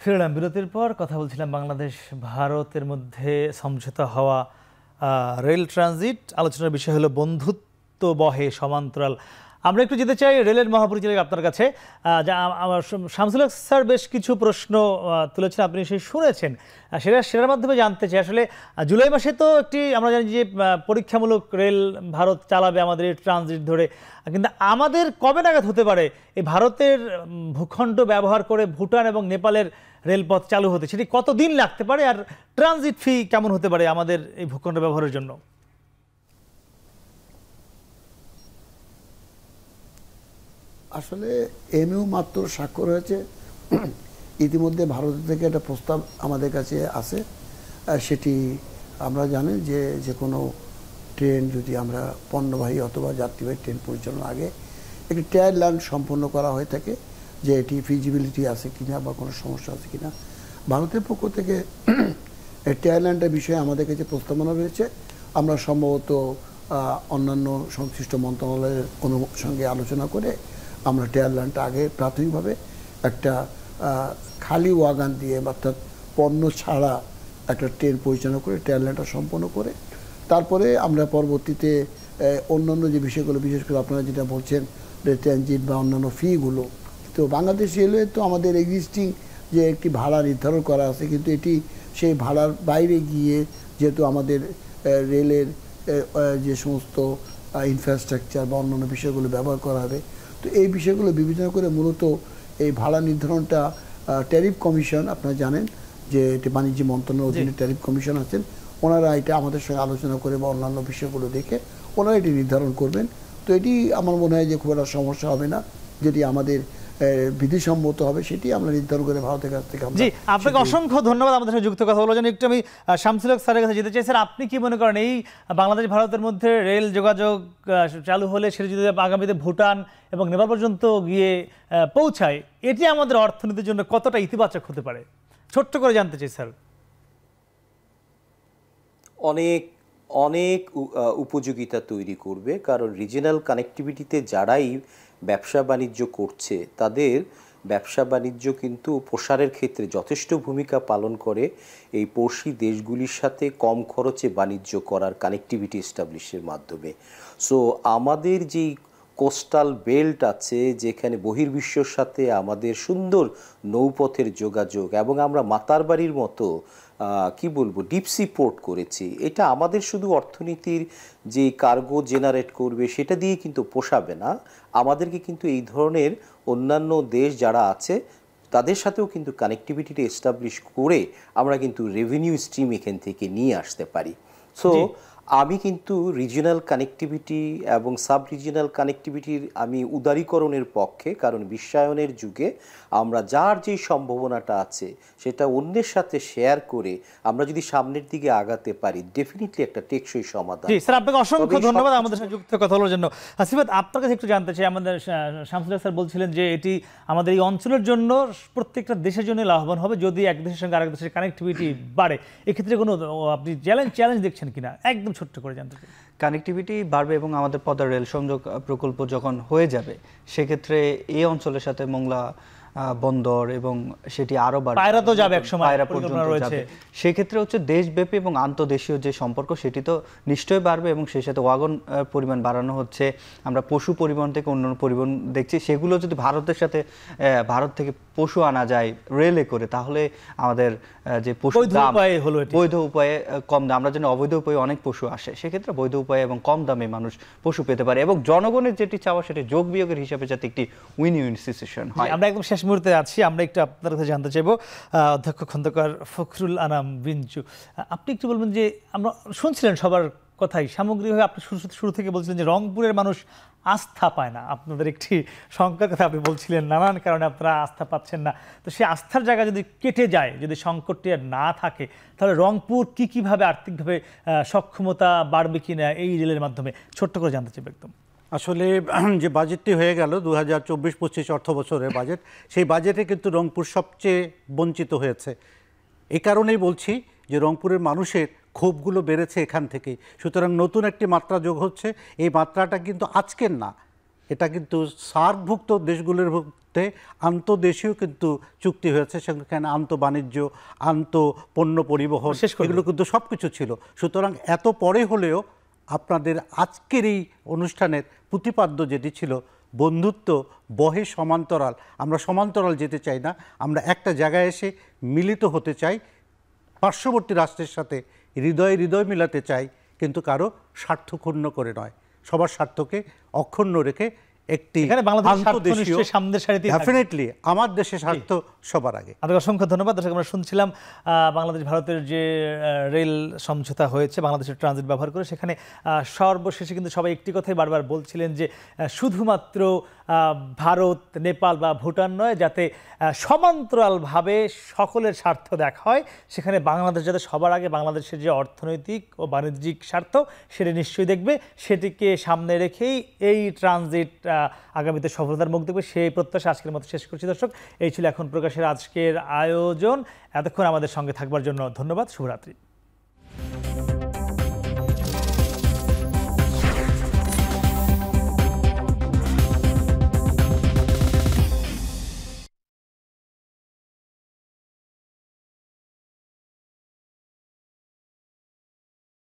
ফিরলাম বিরতির পর। কথা বলছিলাম বাংলাদেশ ভারতের মধ্যে সমঝোতা হওয়া রেল ট্রানজিট। আলোচনার বিষয় হলো বন্ধুত্ব বহে সমান্তরাল। আমরা একটু যেতে চাই রেলের মহাপরিচালক আপনার কাছে। শামসুল হক স্যার বেশ কিছু প্রশ্ন তুলেছেন, আপনি সেই শুনেছেন, সেটার মাধ্যমে জানতে চাই আসলে জুলাই মাসে তো একটি আমরা জানি যে পরীক্ষামূলক রেল ভারত চালাবে আমাদের এই ট্রানজিট ধরে, কিন্তু আমাদের কবে নাগাদ হতে পারে এই ভারতের ভূখণ্ড ব্যবহার করে ভুটান এবং নেপালের রেলপথ চালু হতে, সেটি কতদিন লাগতে পারে, আর ট্রানজিট ফি কেমন হতে পারে আমাদের এই ভূখণ্ড ব্যবহারের জন্য? আসলে এমইউ মাত্র স্বাক্ষর হয়েছে, ইতিমধ্যে ভারত থেকে একটা প্রস্তাব আমাদের কাছে আছে। সেটি আমরা জানি যে কোনো ট্রেন যদি আমরা পণ্যবাহী অথবা যাত্রীবাহী ট্রেন পরিচালনার আগে একটি ট্রায়াল রান সম্পন্ন করা হয়ে থাকে, যে এটি ফিজিবিলিটি আছে কিনা বা কোনো সমস্যা আছে কিনা। ভারতের পক্ষ থেকে ট্রায়াল রানটার বিষয়ে আমাদের কাছে প্রস্তাবনা রয়েছে। আমরা সম্ভবত অন্যান্য সংশ্লিষ্ট মন্ত্রণালয়ের সঙ্গে আলোচনা করে আমরা ট্রায়াল রানটা আগে প্রাথমিকভাবে একটা খালি ওয়াগান দিয়ে, অর্থাৎ পণ্য ছাড়া একটা ট্রেন পরিচালনা করে ট্রায়াল রানটা সম্পন্ন করে তারপরে আমরা পরবর্তীতে অন্যান্য যে বিষয়গুলো, বিশেষ করে আপনারা যেটা বলছেন ট্রানজিট বা অন্যান্য ফিগুলো, তো বাংলাদেশ রেলওয়ে তো আমাদের এক্সিস্টিং যে একটি ভাড়া নির্ধারণ করা আছে, কিন্তু এটি সেই ভাড়ার বাইরে গিয়ে যেহেতু আমাদের রেলের যে সমস্ত ইনফ্রাস্ট্রাকচার বা অন্যান্য বিষয়গুলো ব্যবহার করা হবে, তো এই বিষয়গুলো বিবেচনা করে মূলত এই ভাড়া নির্ধারণটা ট্যারিফ কমিশন, আপনারা জানেন যে এটি বাণিজ্য মন্ত্রণালয়ের অধীনে ট্যারিফ কমিশন আছেন, ওনারা এটা আমাদের সঙ্গে আলোচনা করে বা অন্যান্য বিষয়গুলো দেখে ওনারা এটি নির্ধারণ করবেন। তো এটি আমার মনে হয় যে খুব একটা সমস্যা হবে না, যেটি আমাদের বিধিসম্মত হবে সেটি আমরা নির্ধারণ করে ভারতের কাছ থেকে। জি, আপনাকে অসংখ্য ধন্যবাদ আমাদের সাথে যুক্ত কথা বলার জন্য। একটু আমি শামসুল হক স্যারের কাছে যেতে চাই। স্যার, আপনি কি মনে করেন এই বাংলাদেশ ভারতের মধ্যে রেল যোগাযোগ চালু হলে সেটা যদি আগামীতে ভুটান এবং নেপাল পর্যন্ত গিয়ে পৌঁছায়, এটি আমাদের অর্থনীতির জন্য কতটা ইতিবাচক হতে পারে, ছোট্ট করে জানতে চাই স্যার। অনেক অনেক উপযোগিতা তৈরি করবে, কারণ রিজিনাল কানেক্টিভিটিতে যারাই ব্যবসা বাণিজ্য করছে তাদের ব্যবসা বাণিজ্য কিন্তু প্রসারের ক্ষেত্রে যথেষ্ট ভূমিকা পালন করে এই পড়শি দেশগুলির সাথে কম খরচে বাণিজ্য করার কানেক্টিভিটি এস্টাবলিশের মাধ্যমে। সো আমাদের যেই কোস্টাল বেল্ট আছে, যেখানে বহির্বিশ্বর সাথে আমাদের সুন্দর নৌপথের যোগাযোগ, এবং আমরা মাতারবাড়ির মতো কি বলবো ডিপসি পোর্ট করেছি, এটা আমাদের শুধু অর্থনীতির যে কার্গো জেনারেট করবে সেটা দিয়ে কিন্তু পোষাবে না, আমাদেরকে কিন্তু এই ধরনের অন্যান্য দেশ যারা আছে তাদের সাথেও কিন্তু কানেক্টিভিটিটা এস্টাবলিশ করে আমরা কিন্তু রেভিনিউ স্ট্রিম এখান থেকে নিয়ে আসতে পারি। সো আমি কিন্তু রিজিনাল কানেক্টিভিটি এবং সাব রিজিনাল কানেক্টিভিটির আমি উদারীকরণের পক্ষে, কারণ বিশ্বায়নের যুগে আমরা যার যেই সম্ভাবনাটা আছে সেটা অন্যের সাথে শেয়ার করে আমরা যদি সামনের দিকে আগাতে পারি, ডেফিনেটলি একটা টেকসই সমাধান। জি স্যার, আপনাকে অসংখ্য ধন্যবাদ আমাদের সাথে যুক্ত কথা বলার জন্য। সিফাত, আপনার কাছে একটু জানতে চাই, আমাদের শামসুল হক স্যার বলছিলেন যে এটি আমাদের এই অঞ্চলের জন্য, প্রত্যেকটা দেশের জন্য লাভবান হবে যদি এক দেশের সঙ্গে আরেক দেশের কানেক্টিভিটি বাড়ে। এক্ষেত্রে কোনো আপনি চ্যালেঞ্জ দেখছেন কিনা, একদম ছোট্ট করে জানতে চাই। কানেক্টিভিটি বাড়বে এবং আমাদের পদ্মা রেল সংযোগ প্রকল্প যখন হয়ে যাবে সেক্ষেত্রে এই অঞ্চলের সাথে মোংলা বন্দর এবং সেটি আরো পায়রা তো যাবে একসময়, পায়রা পর্যন্ত যাবে, সেক্ষেত্রে হচ্ছে দেশব্যাপী এবং আন্তর্দেশীয় যে সম্পর্ক সেটি তো নিশ্চয়ই বাড়বে এবং সেই সাথে ওয়াগন পরিমাণ বাড়ানো হচ্ছে। আমরা পশু পরিবহন থেকে অন্যান্য পরিবহন দেখছি, সেগুলো যদি ভারতের সাথে ভারত থেকে পশু আনা যায় রেলে করে, তাহলে আমাদের যে পশু দাম বৈধ উপায়ে কম দাম, আমরা জানি অবৈধ উপায়ে অনেক পশু আসে, সেক্ষেত্রে বৈধ উপায়ে এবং কম দামে মানুষ পশু পেতে পারে, এবং জনগণের যেটি চাওয়া সেটি যোগ বিয়োগের হিসাবে যাতে একটি উইন উইন সিচুয়েশন হয়। আমরা একদম শেষ মুহূর্তে আছি, আমরা একটু আপনার কাছে জানতে চাইবো অধ্যক্ষ খন্দকার ফখরুল আনাম বিঞ্চু, আপনি একটু বলবেন যে আমরা শুনছিলেন সবার কথাই, সামগ্রিকভাবে আপনি শুরু থেকে বলছিলেন যে রংপুরের মানুষ আস্থা পায় না, আপনাদের একটি সংখ্যার কথা আপনি বলছিলেন, নানান কারণে আপনারা আস্থা পাচ্ছেন না। তো সেই আস্থার জায়গা যদি কেটে যায়, যদি সংকটটি আর না থাকে, তাহলে রংপুর কীভাবে আর্থিকভাবে সক্ষমতা বাড়বে কিনা এই রেলের মাধ্যমে, ছোট্ট করে জানতে চাইব একদম। আসলে যে বাজেটটি হয়ে গেল 2024-25 অর্থ বছরের বাজেট, সেই বাজেটে কিন্তু রংপুর সবচেয়ে বঞ্চিত হয়েছে। এই কারণেই বলছি যে রংপুরের মানুষের ক্ষোভগুলো বেড়েছে এখান থেকে। সুতরাং নতুন একটি মাত্রা যোগ হচ্ছে। এই মাত্রাটা কিন্তু আজকের না, এটা কিন্তু সার্কভুক্ত দেশগুলোর মধ্যে আন্তদেশীয় কিন্তু চুক্তি হয়েছে, সেখানে আন্তঃবাণিজ্য, পণ্য পরিবহন, এগুলো কিন্তু সব কিছু ছিল। সুতরাং এত পরে হলেও আপনাদের আজকের এই অনুষ্ঠানের প্রতিপাদ্য যেটি ছিল বন্ধুত্ব বহে সমান্তরাল, আমরা সমান্তরাল যেতে চাই না, আমরা একটা জায়গায় এসে মিলিত হতে চাই, পার্শ্ববর্তী রাষ্ট্রের সাথে হৃদয়ে হৃদয় মিলাতে চাই, কিন্তু কারো স্বার্থ ক্ষুণ্ণ করে নয়, সবার স্বার্থকে অক্ষুণ্ণ রেখে একটি ডেফিনেটলি আমার দেশের স্বার্থ সবার আগে। আপনাকে অসংখ্য ধন্যবাদ। দর্শক, আমরা শুনছিলাম বাংলাদেশ ভারতের যে রেল সমঝোতা হয়েছে বাংলাদেশের ট্রানজিট ব্যবহার করে, সেখানে সর্বশেষে কিন্তু সবাই একটি কথাই বারবার বলছিলেন যে শুধুমাত্র ভারত, নেপাল বা ভুটান নয়, যাতে সমান্তরালভাবে সকলের স্বার্থ দেখা হয়, সেখানে বাংলাদেশ যাতে সবার আগে বাংলাদেশের যে অর্থনৈতিক ও বাণিজ্যিক স্বার্থ সেটা নিশ্চয়ই দেখবে, সেটিকে সামনে রেখেই এই ট্রানজিট আগামীতে সফলতার মুখ দেখবে, সেই প্রত্যাশা আজকের মতো শেষ করছি। দর্শক, এই ছিল এখন প্রকাশের আজকের আয়োজন। এতক্ষণ আমাদের সঙ্গে থাকবার জন্য ধন্যবাদ। শুভরাত্রি।